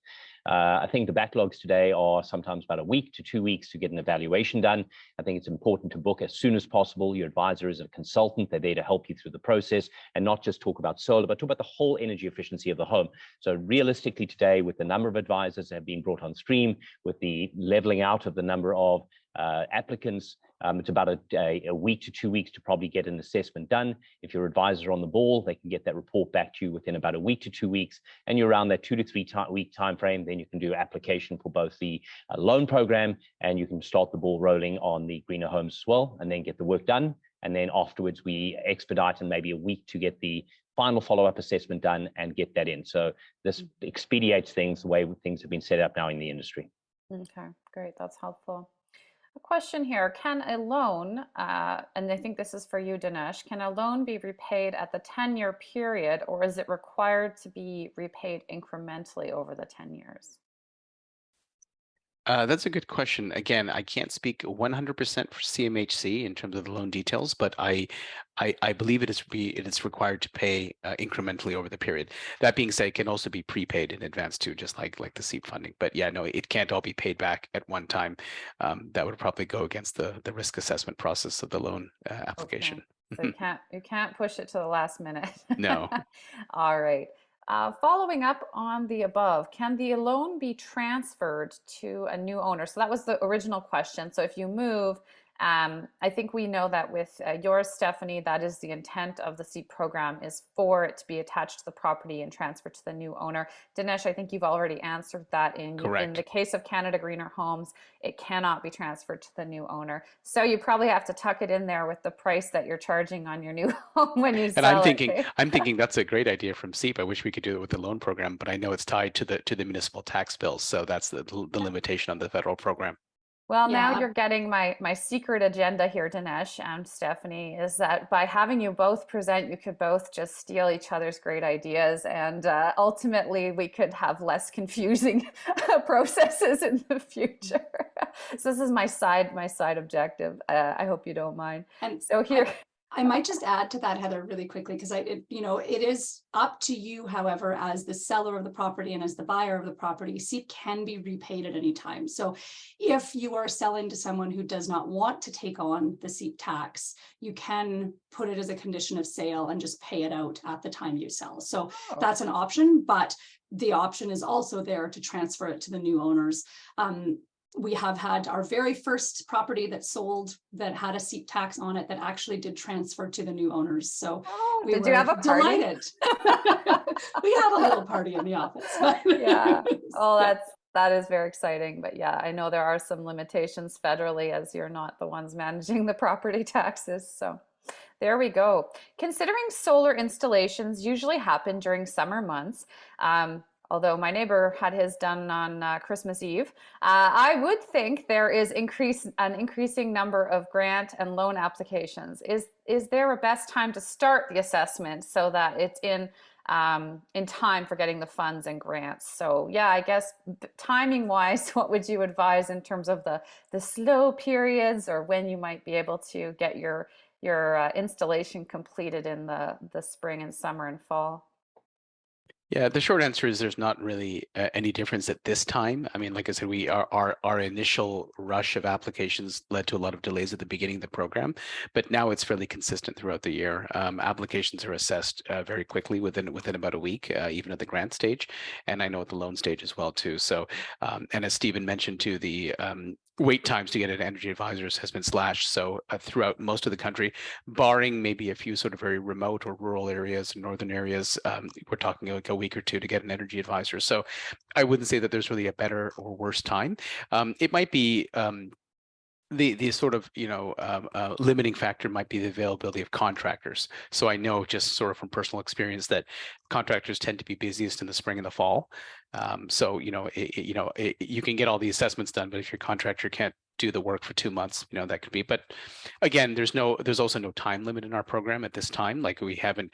S2: I think the backlogs today are sometimes about a week to 2 weeks to get an evaluation done. I think it's important to book as soon as possible. Your advisor is a consultant. They're there to help you through the process and not just talk about solar, but talk about the whole energy efficiency of the home. So realistically today, with the number of advisors that have been brought on stream, with the leveling out of the number of applicants, it's about a week to 2 weeks to probably get an assessment done. If your advisors are on the ball, they can get that report back to you within about a week to 2 weeks, and you're around that 2 to 3 week time frame. Then you can do application for both the loan program, and you can start the ball rolling on the greener homes as well, and then get the work done. And then afterwards, we expedite in maybe a week to get the final follow-up assessment done and get that in. So this expedites things the way things have been set up now in the industry.
S1: Okay, great. That's helpful. A question here, can a loan, and I think this is for you, Dinesh, can a loan be repaid at the 10-year period, or is it required to be repaid incrementally over the 10 years?
S3: That's a good question. Again, I can't speak 100% for CMHC in terms of the loan details, but I believe it is required to pay incrementally over the period. That being said, it can also be prepaid in advance too, just like the CEIP funding. But yeah, no, it can't all be paid back at one time. That would probably go against the risk assessment process of the loan application.
S1: Okay. So you can't push it to the last minute.
S3: No.
S1: All right. Following up on the above, can the loan be transferred to a new owner? So that was the original question. So if you move, I think we know that with yours, Stephanie, that is the intent of the CEIP program, is for it to be attached to the property and transferred to the new owner. Dinesh, I think you've already answered that in the case of Canada Greener Homes, it cannot be transferred to the new owner. So you probably have to tuck it in there with the price that you're charging on your new home when you sell it.
S3: I'm thinking that's a great idea from CEIP. I wish we could do it with the loan program, but I know it's tied to the municipal tax bills. So that's the limitation on the federal program.
S1: Well, now you're getting my secret agenda here, Dinesh and Stephanie, is that by having you both present, you could both just steal each other's great ideas, and ultimately we could have less confusing processes in the future. So this is my side objective. I hope you don't mind.
S4: And
S1: so here.
S4: I might just add to that, Heather, really quickly, because it is up to you, however, as the seller of the property and as the buyer of the property, CEIP can be repaid at any time. So if you are selling to someone who does not want to take on the CEIP tax, you can put it as a condition of sale and just pay it out at the time you sell. So that's an option, but the option is also there to transfer it to the new owners. We have had our very first property that sold that had a CEIP tax on it that actually did transfer to the new owners. So we
S1: did
S4: were
S1: you have a party?
S4: delighted. We had a little party in the office. But
S1: Yeah. Oh,
S4: yeah.
S1: that is very exciting. But yeah, I know there are some limitations federally as you're not the ones managing the property taxes. So there we go. Considering solar installations usually happen during summer months, although my neighbor had his done on Christmas Eve, I would think there is an increasing number of grant and loan applications. Is there a best time to start the assessment so that it's in time for getting the funds and grants? So yeah, I guess timing wise, what would you advise in terms of the slow periods, or when you might be able to get your installation completed in the spring and summer and fall?
S3: Yeah, the short answer is there's not really any difference at this time. I mean, like I said, our initial rush of applications led to a lot of delays at the beginning of the program, but now it's fairly consistent throughout the year. Applications are assessed very quickly within about a week, even at the grant stage, and I know at the loan stage as well too. So, and as Stephen mentioned too, the wait times to get an energy advisors has been slashed. So throughout most of the country, barring maybe a few sort of very remote or rural areas, northern areas, we're talking like a week or two to get an energy advisor. So I wouldn't say that there's really a better or worse time. It might be the sort of limiting factor might be the availability of contractors. So I know just sort of from personal experience that contractors tend to be busiest in the spring and the fall. So you can get all the assessments done, but if your contractor can't do the work for 2 months, that could be. But again, there's also no time limit in our program at this time. Like we haven't,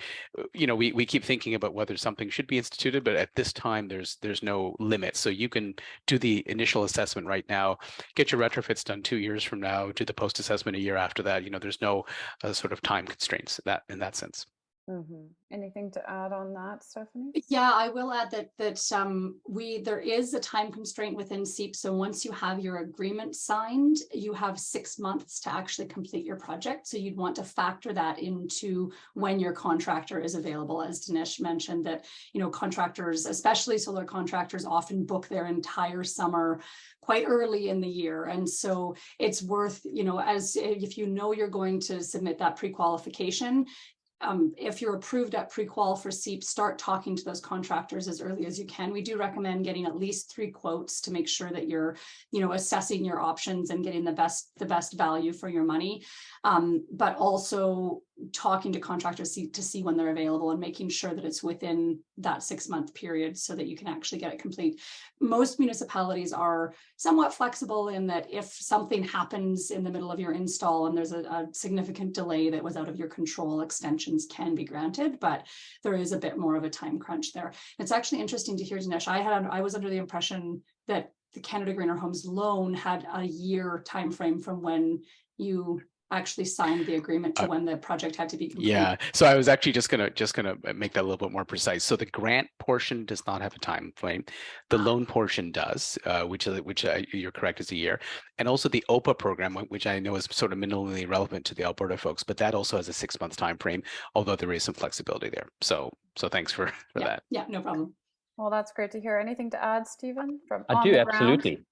S3: we keep thinking about whether something should be instituted, but at this time there's no limit. So you can do the initial assessment right now, get your retrofits done 2 years from now, do the post assessment a year after that. There's no sort of time constraints in that sense.
S1: Mm-hmm. Anything to add on that, Stephanie?
S4: Yeah, I will add that there is a time constraint within CEIP. So once you have your agreement signed, you have 6 months to actually complete your project. So you'd want to factor that into when your contractor is available. As Dinesh mentioned, that contractors, especially solar contractors, often book their entire summer quite early in the year. And so it's worth, as if you're going to submit that pre-qualification, if you're approved at pre-qual for CEIP, start talking to those contractors as early as you can. We do recommend getting at least 3 quotes to make sure that you're, assessing your options and getting the best value for your money. But also talking to contractors to see when they're available and making sure that it's within that 6-month period so that you can actually get it complete. Most municipalities are somewhat flexible in that if something happens in the middle of your install and there's a significant delay that was out of your control, extensions can be granted, but there is a bit more of a time crunch there. It's actually interesting to hear, Dinesh. I was under the impression that the Canada Greener Homes loan had a year time frame from when you actually signed the agreement to when the project had to be complete.
S3: Yeah, so I was actually just gonna make that a little bit more precise. So the grant portion does not have a time frame. The loan portion does, which you're correct, is a year, and also the OPA program, which I know is sort of minimally relevant to the Alberta folks, but that also has a 6-month time frame, although there is some flexibility there. So thanks for that.
S4: Yeah, no problem.
S1: Well, that's great to hear. Anything to add, Stephen?
S2: I do, absolutely.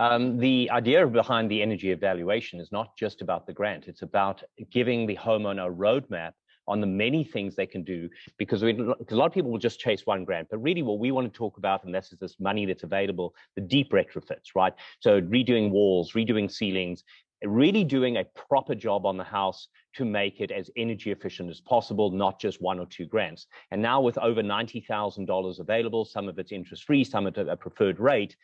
S2: The idea behind the energy evaluation is not just about the grant. It's about giving the homeowner a roadmap on the many things they can do, because a lot of people will just chase one grant. But really what we want to talk about, and this is this money that's available, the deep retrofits, right? So redoing walls, redoing ceilings, really doing a proper job on the house to make it as energy efficient as possible, not just 1 or 2 grants. And now with over $90,000 available, some of it's interest-free, some at a preferred rate,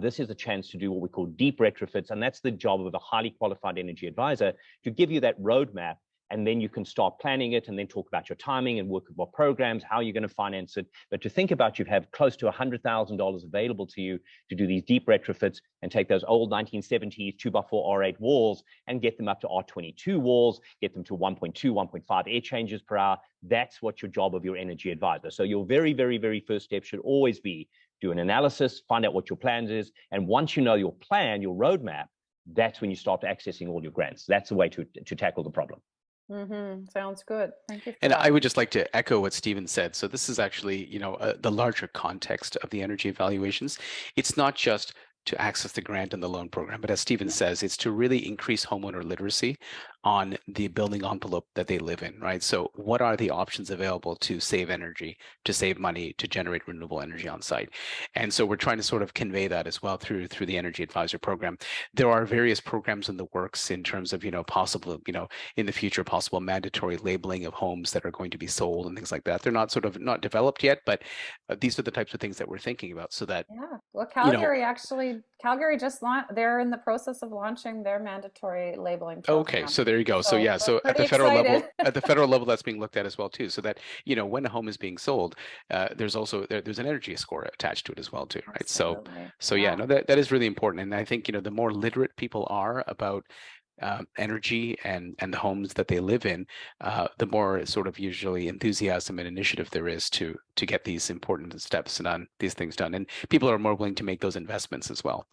S2: this is a chance to do what we call deep retrofits. And that's the job of a highly qualified energy advisor, to give you that roadmap, and then you can start planning it and then talk about your timing and work with what programs, how you're going to finance it. But to think about, you have close to $100,000 available to you to do these deep retrofits and take those old 1970s 2x4 R8 walls and get them up to R22 walls, get them to 1.2, 1.5 air changes per hour. That's what your job of your energy advisor. So your very, very, very first step should always be do an analysis, find out what your plans is. And once you know your plan, your roadmap, that's when you start accessing all your grants. That's the way to tackle the problem.
S1: Mm-hmm. Sounds good. Thank you.
S3: And I would just like to echo what Stephen said. So this is actually, the larger context of the energy evaluations. It's not just to access the grant and the loan program. But as Stephen says, it's to really increase homeowner literacy on the building envelope that they live in, right? So what are the options available to save energy, to save money, to generate renewable energy on site? And so we're trying to sort of convey that as well through the Energy Advisor program. There are various programs in the works in terms of, possible, in the future, possible mandatory labeling of homes that are going to be sold and things like that. They're not developed yet, but these are the types of things that we're thinking about, so that
S1: well, Calgary just launched, they're in the process of launching their mandatory labeling program.
S3: Okay, so there you go. So yeah, so at the federal level, that's being looked at as well too, so that when a home is being sold, there's an energy score attached to it as well too, right?
S1: Absolutely.
S3: So yeah, no, that is really important, and I think the more literate people are about energy and the homes that they live in, the more sort of usually enthusiasm and initiative there is to get these important steps done, these things done, and people are more willing to make those investments as well.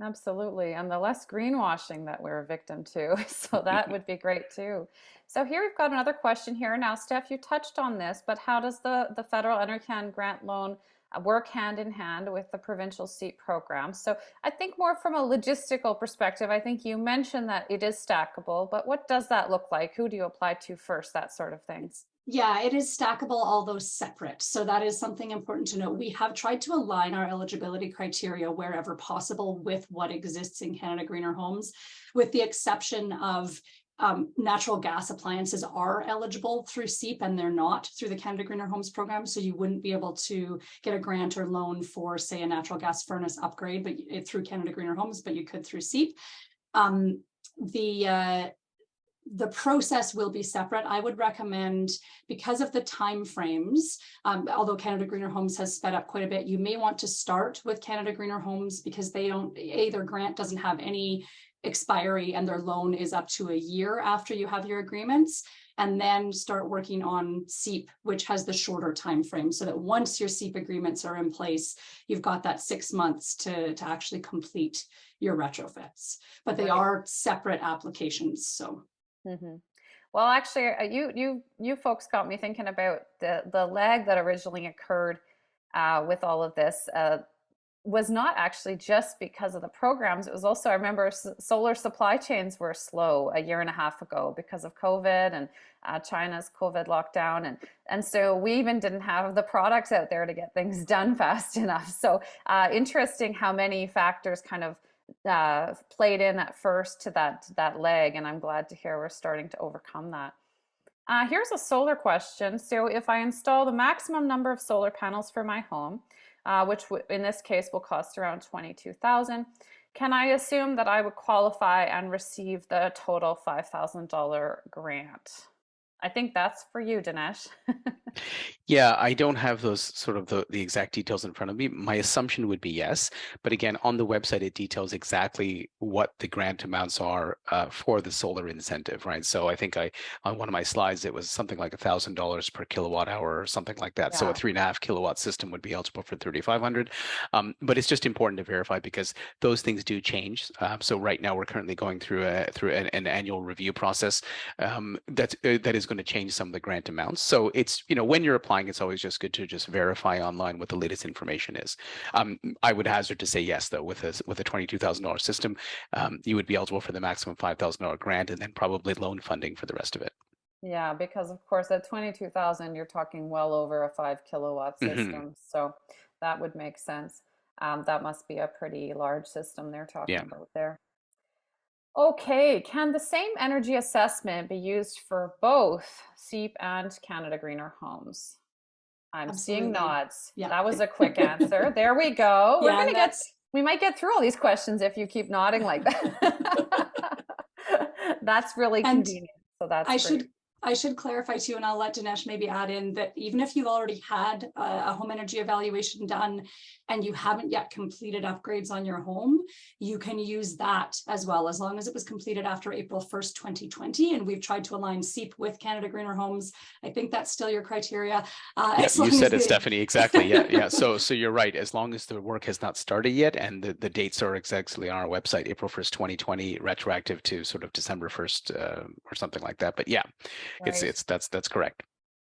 S1: Absolutely. And the less greenwashing that we're a victim to. So that would be great too. So here we've got another question here. Now, Steph, you touched on this, but how does the federal EnerCan grant loan work hand in hand with the provincial CEIP program? So I think more from a logistical perspective, I think you mentioned that it is stackable, but what does that look like? Who do you apply to first, that sort of thing?
S4: Yeah, it is stackable, although separate. So that is something important to note. We have tried to align our eligibility criteria wherever possible with what exists in Canada Greener Homes, with the exception of natural gas appliances are eligible through CEIP and they're not through the Canada Greener Homes program. So you wouldn't be able to get a grant or loan for, say, a natural gas furnace upgrade, but through Canada Greener Homes, but you could through CEIP. The process will be separate. I would recommend, because of the time frames, although Canada Greener Homes has sped up quite a bit, you may want to start with Canada Greener Homes because they don't, their grant doesn't have any expiry and their loan is up to a year after you have your agreements, and then start working on CEIP, which has the shorter time frame, so that once your CEIP agreements are in place, you've got that 6 months to actually complete your retrofits. But they are separate applications. So.
S1: Mm-hmm. Well, actually, you folks got me thinking about the lag that originally occurred with all of this. Was not actually just because of the programs. It was also, I remember solar supply chains were slow a year and a half ago because of COVID and China's COVID lockdown. And so we even didn't have the products out there to get things done fast enough. So interesting how many factors kind of played in at first to that lag. And I'm glad to hear we're starting to overcome that. Here's a solar question. So if I install the maximum number of solar panels for my home, which in this case will cost around $22,000. Can I assume that I would qualify and receive the total $5,000 grant? I think that's for you, Dinesh.
S3: Yeah, I don't have those sort of the exact details in front of me. My assumption would be yes, but again, on the website, it details exactly what the grant amounts are for the solar incentive, right? So I think on one of my slides, it was something like $1,000 per kilowatt hour or something like that. Yeah. So a 3.5 kilowatt system would be eligible for $3,500. But it's just important to verify because those things do change. So right now we're currently going through an annual review process that is going to change some of the grant amounts. So it's, when you're applying, it's always just good to just verify online what the latest information is. I would hazard to say yes, though, with a $22,000 system, you would be eligible for the maximum $5,000 grant and then probably loan funding for the rest of it.
S1: Yeah, because of course at 22,000, you're talking well over a 5 kilowatt system. Mm-hmm. So that would make sense. That must be a pretty large system they're talking about there. Okay, can the same energy assessment be used for both CEIP and Canada Greener Homes? I'm Absolutely. Seeing nods. Yeah. That was a quick answer. There we go. We're gonna we might get through all these questions if you keep nodding like that. That's really convenient. So that's great.
S4: I should clarify too, and I'll let Dinesh maybe add in that even if you've already had a home energy evaluation done and you haven't yet completed upgrades on your home, you can use that as well, as long as it was completed after April 1st, 2020. And we've tried to align CEIP with Canada Greener Homes. I think that's still your criteria.
S3: Yeah, you said it, Stephanie, exactly. Yeah. So you're right. As long as the work has not started yet and the dates are exactly on our website, April 1st, 2020, retroactive to sort of December 1st or something like that. But yeah. Right. That's correct.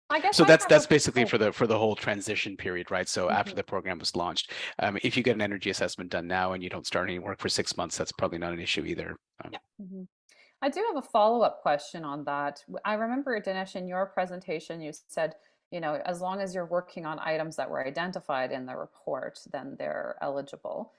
S1: I guess
S3: So
S1: I
S3: that's
S1: have a,
S3: basically
S1: oh,
S3: for the whole transition period, right? So after
S1: mhm,
S3: the program was launched, if you get an energy assessment done now and you don't start any work for 6 months, that's probably not an issue either.
S4: Yeah.
S1: mhm. I do have a follow-up question on that. I remember, Dinesh, in your presentation, you said, as long as you're working on items that were identified in the report, then they're eligible.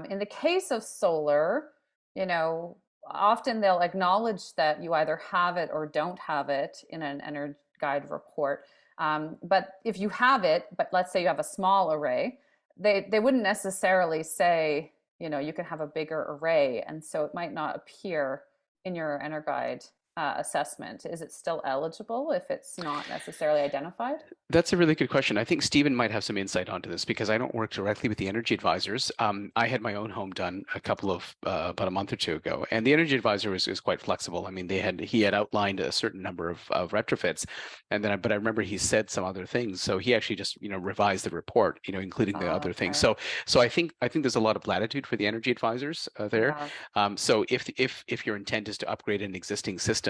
S1: In the case of solar, you know, often they'll acknowledge that you either have it or don't have it in an Energy Guide report. But if you have it, but let's say you have a small array, they wouldn't necessarily say, you can have a bigger array, and so it might not appear in your EnerGuide assessment. Is it still eligible if it's not necessarily identified?
S3: That's a really good question. I think Stephen might have some insight onto this because I don't work directly with the energy advisors. I had my own home done about a month or two ago, and the energy advisor is quite flexible. I mean, he had outlined a certain number of retrofits, and then but I remember he said some other things, so he actually just revised the report, including the
S1: Oh,
S3: other things.
S1: okay.
S3: So I think there's a lot of latitude for the energy advisors there.
S1: Yeah.
S3: So if your intent is to upgrade an existing system,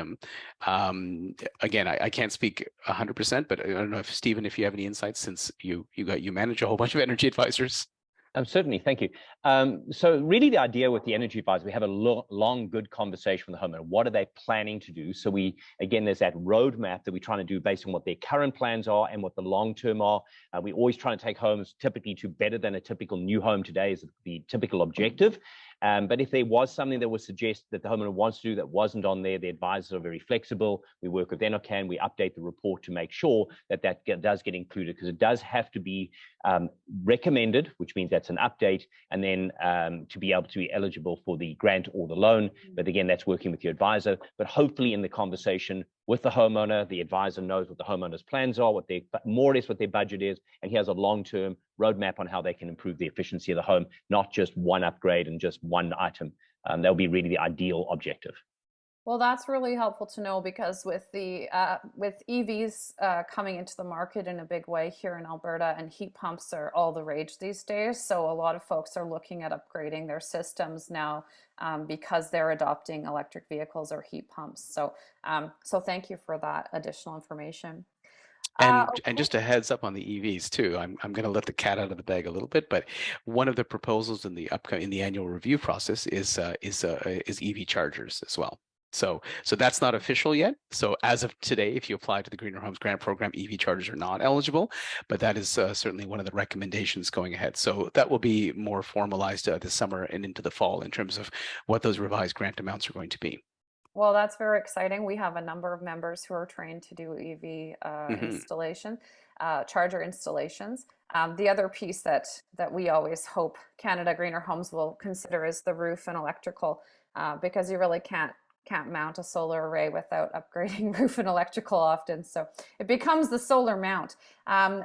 S3: again, I can't speak 100%, but I don't know if Stephen, if you have any insights, since you manage a whole bunch of energy advisors.
S2: Certainly, thank you. So really the idea with the energy advisor, we have a long, good conversation with the homeowner. What are they planning to do? So there's that roadmap that we're trying to do based on what their current plans are and what the long-term are. We always try to take homes typically to better than a typical new home today is the typical objective. But if there was something that would suggest that the homeowner wants to do that wasn't on there, the advisors are very flexible. We work with Enercan, we update the report to make sure that does get included, because it does have to be recommended, which means that's an update, and then to be able to be eligible for the grant or the loan. But again, that's working with your advisor. But hopefully in the conversation with the homeowner, the advisor knows what the homeowner's plans are, more or less what their budget is, and he has a long-term roadmap on how they can improve the efficiency of the home, not just one upgrade and just one item. That'll be really the ideal objective.
S1: Well, that's really helpful to know, because with EVs coming into the market in a big way here in Alberta, and heat pumps are all the rage these days. So a lot of folks are looking at upgrading their systems now because they're adopting electric vehicles or heat pumps. So thank you for that additional information.
S3: And
S1: Okay.
S3: just a heads up on the EVs too. I'm going to let the cat out of the bag a little bit, but one of the proposals in the annual review process is EV chargers as well. So that's not official yet. So as of today, if you apply to the Greener Homes Grant Program, EV chargers are not eligible, but that is certainly one of the recommendations going ahead. So that will be more formalized this summer and into the fall in terms of what those revised grant amounts are going to be.
S1: Well, that's very exciting. We have a number of members who are trained to do EV
S3: Hmm.
S1: charger installations. The other piece that we always hope Canada Greener Homes will consider is the roof and electrical, because you really can't mount a solar array without upgrading roof and electrical often. So it becomes the solar mount.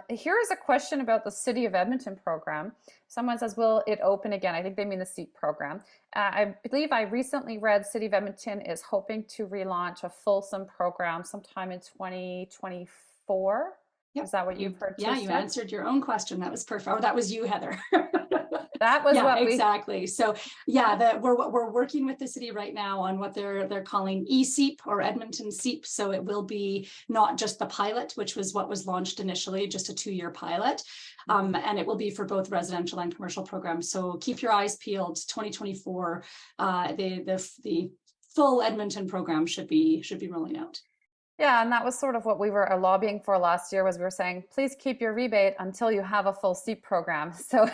S1: Here is a question about the City of Edmonton program. Someone says, will it open again? I think they mean the CEIP program. I believe I recently read City of Edmonton is hoping to relaunch a fulsome program sometime in 2024.
S4: Yep.
S1: Is that what you've heard too,
S4: Yeah, you
S1: Steph?
S4: answered your own question. That was perfect. Or that was you, Heather.
S1: That was
S4: Yeah,
S1: what we
S4: exactly. So yeah, we're working with the city right now on what they're calling ECEIP, or Edmonton CEIP. So it will be not just the pilot, which was what was launched initially, just a 2-year pilot. And it will be for both residential and commercial programs. So keep your eyes peeled. 2024, the full Edmonton program should be rolling out.
S1: Yeah, and that was sort of what we were lobbying for last year. Was we were saying, please keep your rebate until you have a full CEIP program. So,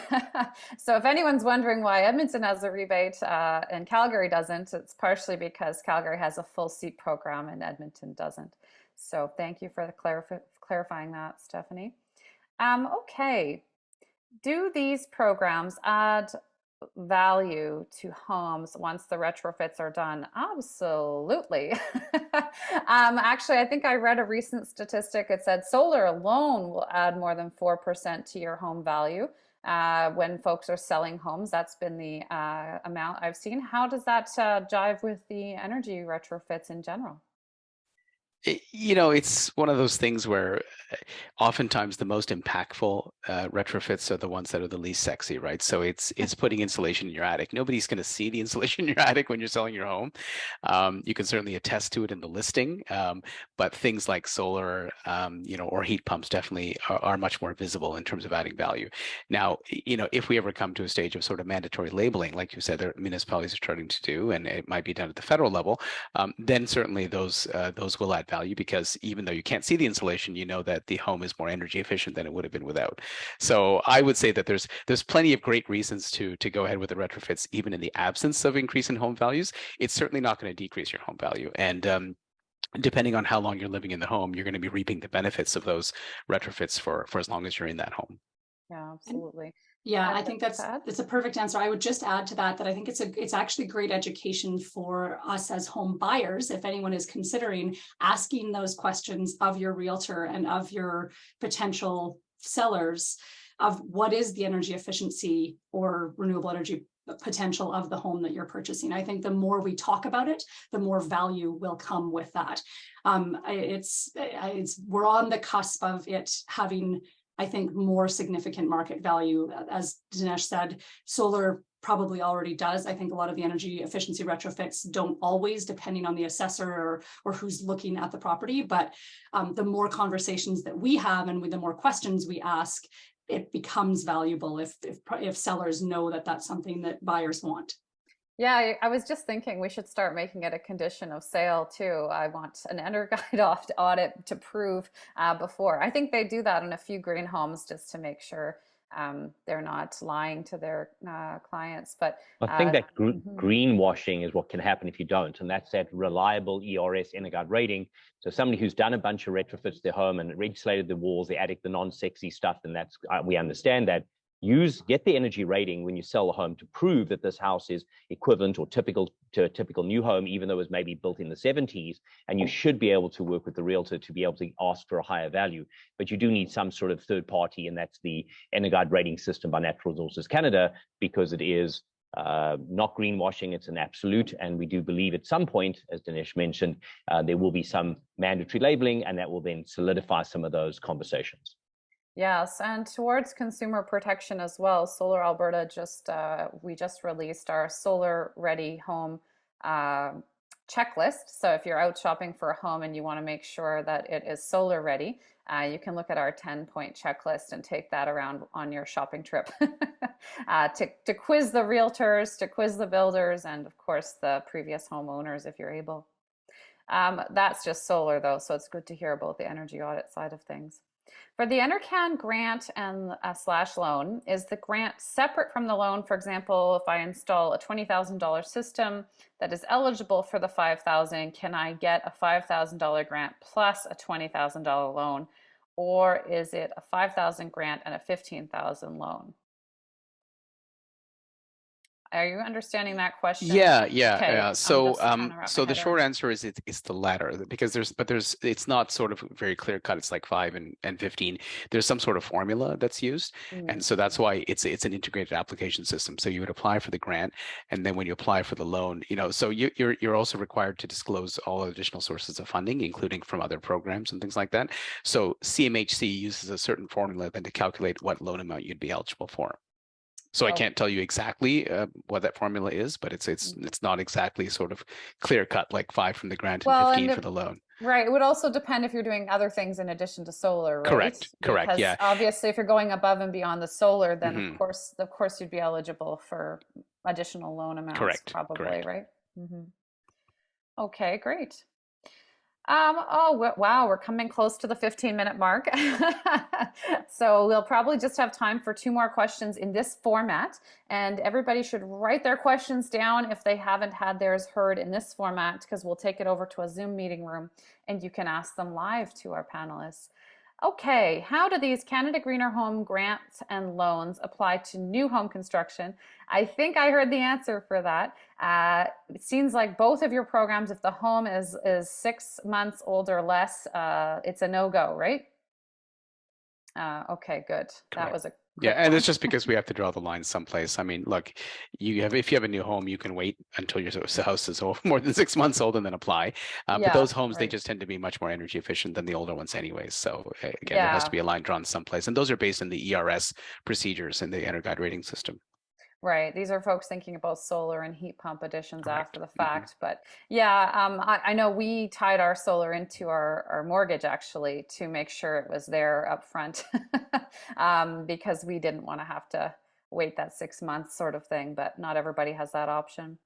S1: so if anyone's wondering why Edmonton has a rebate and Calgary doesn't, it's partially because Calgary has a full CEIP program and Edmonton doesn't. So thank you for the clarifying that, Stephanie. Okay, do these programs add value to homes once the retrofits are done? Absolutely. Actually, I think I read a recent statistic. It said solar alone will add more than 4% to your home value when folks are selling homes. That's been the amount I've seen. How does that jive with the energy retrofits in general?
S3: It's one of those things where oftentimes the most impactful retrofits are the ones that are the least sexy, right? So it's putting insulation in your attic. Nobody's going to see the insulation in your attic when you're selling your home. You can certainly attest to it in the listing, but things like solar, or heat pumps definitely are much more visible in terms of adding value. Now, if we ever come to a stage of sort of mandatory labeling, like you said, that municipalities are starting to do, and it might be done at the federal level, then certainly those will add value, because even though you can't see the insulation, you know that the home is more energy efficient than it would have been without. So I would say that there's plenty of great reasons to go ahead with the retrofits, even in the absence of increase in home values. It's certainly not going to decrease your home value. And depending on how long you're living in the home, you're going to be reaping the benefits of those retrofits for as long as you're in that home.
S1: Yeah, absolutely.
S4: Yeah, I think that's a perfect answer. I would just add to that I think it's actually great education for us as home buyers. If anyone is considering asking those questions of your realtor and of your potential sellers of what is the energy efficiency or renewable energy potential of the home that you're purchasing. I think the more we talk about it, the more value will come with that. We're on the cusp of it having, I think, more significant market value. As Dinesh said, solar probably already does. I think a lot of the energy efficiency retrofits don't always, depending on the assessor or who's looking at the property. But the more conversations that we have and the more questions we ask, it becomes valuable if sellers know that that's something that buyers want.
S1: Yeah, I was just thinking we should start making it a condition of sale too. I want an EnerGuide audit to prove before. I think they do that in a few green homes just to make sure they're not lying to their clients. But
S2: I think that greenwashing is what can happen if you don't, and that's that reliable ERS EnerGuide rating. So somebody who's done a bunch of retrofits to their home and insulated the walls, the attic, the non-sexy stuff, and that's we understand that. Get the energy rating when you sell a home to prove that this house is equivalent or typical to a typical new home, even though it was maybe built in the 70s. And you should be able to work with the realtor to be able to ask for a higher value. But you do need some sort of third party, and that's the EnerGuide rating system by Natural Resources Canada, because it is not greenwashing, it's an absolute. And we do believe at some point, as Dinesh mentioned, there will be some mandatory labeling, and that will then solidify some of those conversations.
S1: Yes, and towards consumer protection as well, Solar Alberta we just released our Solar Ready Home checklist. So if you're out shopping for a home and you want to make sure that it is solar ready, you can look at our 10-point checklist and take that around on your shopping trip to quiz the realtors, to quiz the builders, and of course the previous homeowners if you're able. That's just solar though, so it's good to hear about the energy audit side of things. For the EnerCan grant and slash loan, is the grant separate from the loan? For example, if I install a $20,000 system that is eligible for the $5,000, can I get a $5,000 grant plus a $20,000 loan? Or is it a $5,000 grant and a $15,000 loan? Are you understanding that question?
S3: Yeah.
S1: Okay.
S3: So the short answer is it's the latter, because it's not sort of very clear cut. It's like 5 and 15. There's some sort of formula that's used, and so that's why it's an integrated application system. So you would apply for the grant, and then when you apply for the loan, so you're also required to disclose all additional sources of funding, including from other programs and things like that. So CMHC uses a certain formula then to calculate what loan amount you'd be eligible for. So I can't tell you exactly what that formula is, but it's not exactly sort of clear cut like 5 from the grant and 15 for the loan.
S1: Right. It would also depend if you're doing other things in addition to solar, right?
S3: Correct.
S1: Because
S3: yeah.
S1: obviously, if you're going above and beyond the solar, then of course, you'd be eligible for additional loan amounts. Probably, right? Okay, great. Wow, we're coming close to the 15-minute mark. So we'll probably just have time for 2 more questions in this format. And everybody should write their questions down if they haven't had theirs heard in this format, because we'll take it over to a Zoom meeting room and you can ask them live to our panelists. Okay, how do these Canada Greener Home grants and loans apply to new home construction? I think I heard the answer for that. It seems like both of your programs, if the home is 6 months old or less, it's a no-go, right? Okay, good. Correct. That was a
S3: Yeah,
S1: quick
S3: and
S1: one.
S3: it's just because we have to draw the line someplace. I mean, look, if you have a new home, you can wait until your house is more than 6 months old and then apply. But
S1: Yeah,
S3: those homes, they
S1: right.
S3: just tend to be much more energy efficient than the older ones anyways. So again, there has to
S1: Yeah.
S3: be a line drawn someplace. And those are based on the ERS procedures in the EnerGuide rating system.
S1: Right. These are folks thinking about solar and heat pump additions after
S3: Correct.
S1: the
S3: Hmm.
S1: fact. But yeah, I know we tied our solar into our mortgage actually to make sure it was there up front because we didn't want to have to wait that 6 months sort of thing. But not everybody has that option.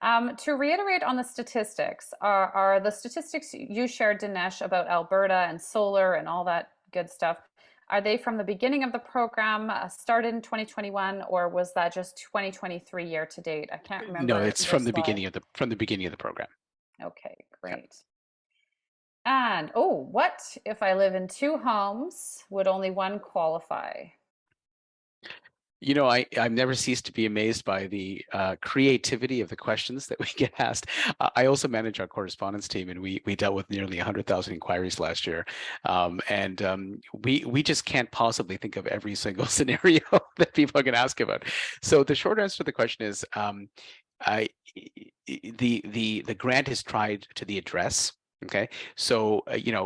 S1: To reiterate on the statistics, are the statistics you shared, Dinesh, about Alberta and solar and all that good stuff, are they from the beginning of the program, started in 2021, or was that just 2023 year to date? I can't
S3: No,
S1: remember
S3: it's
S1: your slide.
S3: from the beginning of the program.
S1: Okay,
S3: Yeah.
S1: great. And oh, what if I live in two homes? Would only one qualify?
S3: You know, I've never ceased to be amazed by the creativity of the questions that we get asked. I also manage our correspondence team, and we dealt with nearly 100,000 inquiries last year, we just can't possibly think of every single scenario that people are going to ask about. So the short answer to the question is, I, the grant is tied to the address. Okay, so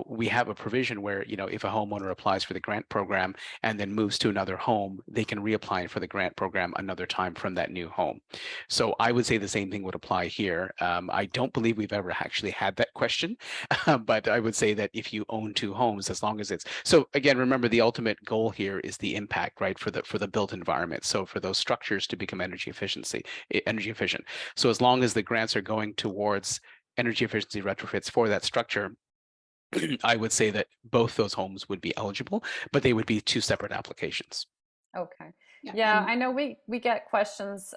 S3: we have a provision where if a homeowner applies for the grant program and then moves to another home, they can reapply for the grant program another time from that new home. So I would say the same thing would apply here. I don't believe we've ever actually had that question, but I would say that if you own two homes, as long as it's so again, remember the ultimate goal here is the impact, right, for the built environment. So for those structures to become energy efficient. So as long as the grants are going towards energy efficiency retrofits for that structure, I would say that both those homes would be eligible, but they would be two separate applications.
S1: Okay.
S4: Yeah,
S1: Yeah,
S4: and
S1: I know we get questions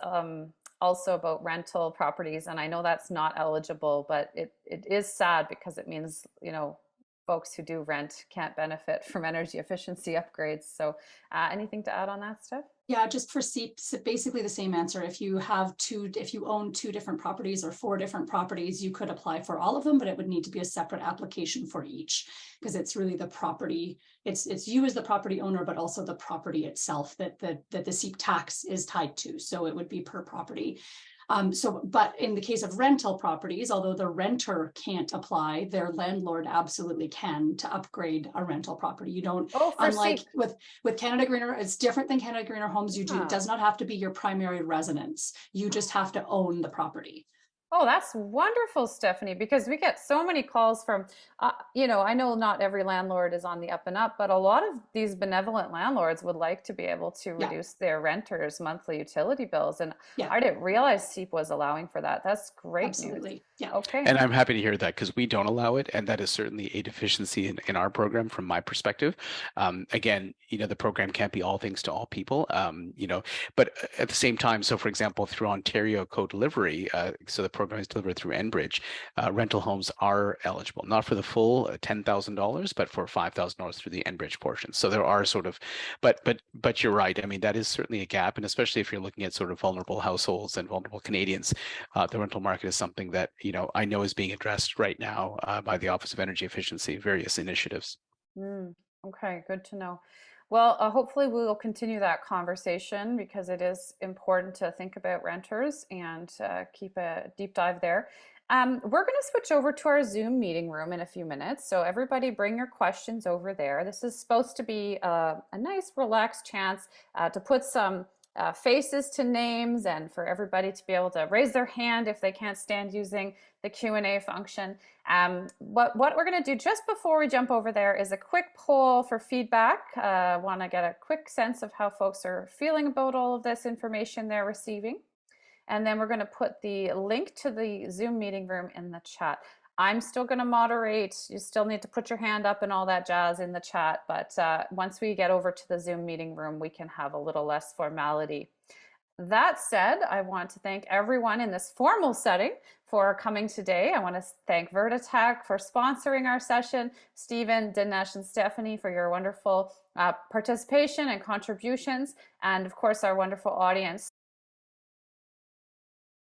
S1: also about rental properties, and I know that's not eligible, but it is sad because it means, folks who do rent can't benefit from energy efficiency upgrades. So, anything to add on that, Steph?
S4: yeah, just for CEIP, basically the same answer. If you own two different properties or four different properties, you could apply for all of them, but it would need to be a separate application for each because it's really the property. It's you as the property owner, but also the property itself that the CEIP tax is tied to. So it would be per property. But in the case of rental properties, although the renter can't apply, their landlord absolutely can to upgrade a rental property. You don't,
S1: Oh, for
S4: unlike
S1: SEEP.
S4: with Canada Greener, it's different than Canada Greener Homes. It
S1: Ah.
S4: does not have to be your primary residence. You just have to own the property.
S1: Oh, that's wonderful, Stephanie, because we get so many calls from, I know not every landlord is on the up and up, but a lot of these benevolent landlords would like to be able to
S4: Yeah,
S1: reduce their renters' monthly utility bills. And
S4: yeah,
S1: I didn't realize SEEP was allowing for that. That's great news.
S4: absolutely. Yeah.
S1: Okay.
S3: And I'm happy to hear that because we don't allow it. And that is certainly a deficiency in our program from my perspective. Again, the program can't be all things to all people, but at the same time, so for example, through Ontario co-delivery, so the program is delivered through Enbridge, rental homes are eligible, not for the full $10,000, but for $5,000 through the Enbridge portion. So there are sort of, but you're right. I mean, that is certainly a gap. And especially if you're looking at sort of vulnerable households and vulnerable Canadians, the rental market is something that, I know is being addressed right now by the Office of Energy Efficiency, various initiatives.
S1: Okay, good to know. Well, hopefully we will continue that conversation because it is important to think about renters and keep a deep dive there. We're going to switch over to our Zoom meeting room in a few minutes. So everybody bring your questions over there. This is supposed to be a nice relaxed chance to put some faces to names and for everybody to be able to raise their hand if they can't stand using the Q&A function. What we're going to do just before we jump over there is a quick poll for feedback. Want to get a quick sense of how folks are feeling about all of this information they're receiving. And then we're going to put the link to the Zoom meeting room in the chat. I'm still going to moderate. You still need to put your hand up and all that jazz in the chat. But once we get over to the Zoom meeting room, we can have a little less formality. That said, I want to thank everyone in this formal setting for coming today. I want to thank VertiTech for sponsoring our session, Stephen, Dinesh, and Stephanie for your wonderful participation and contributions, and of course our wonderful audience.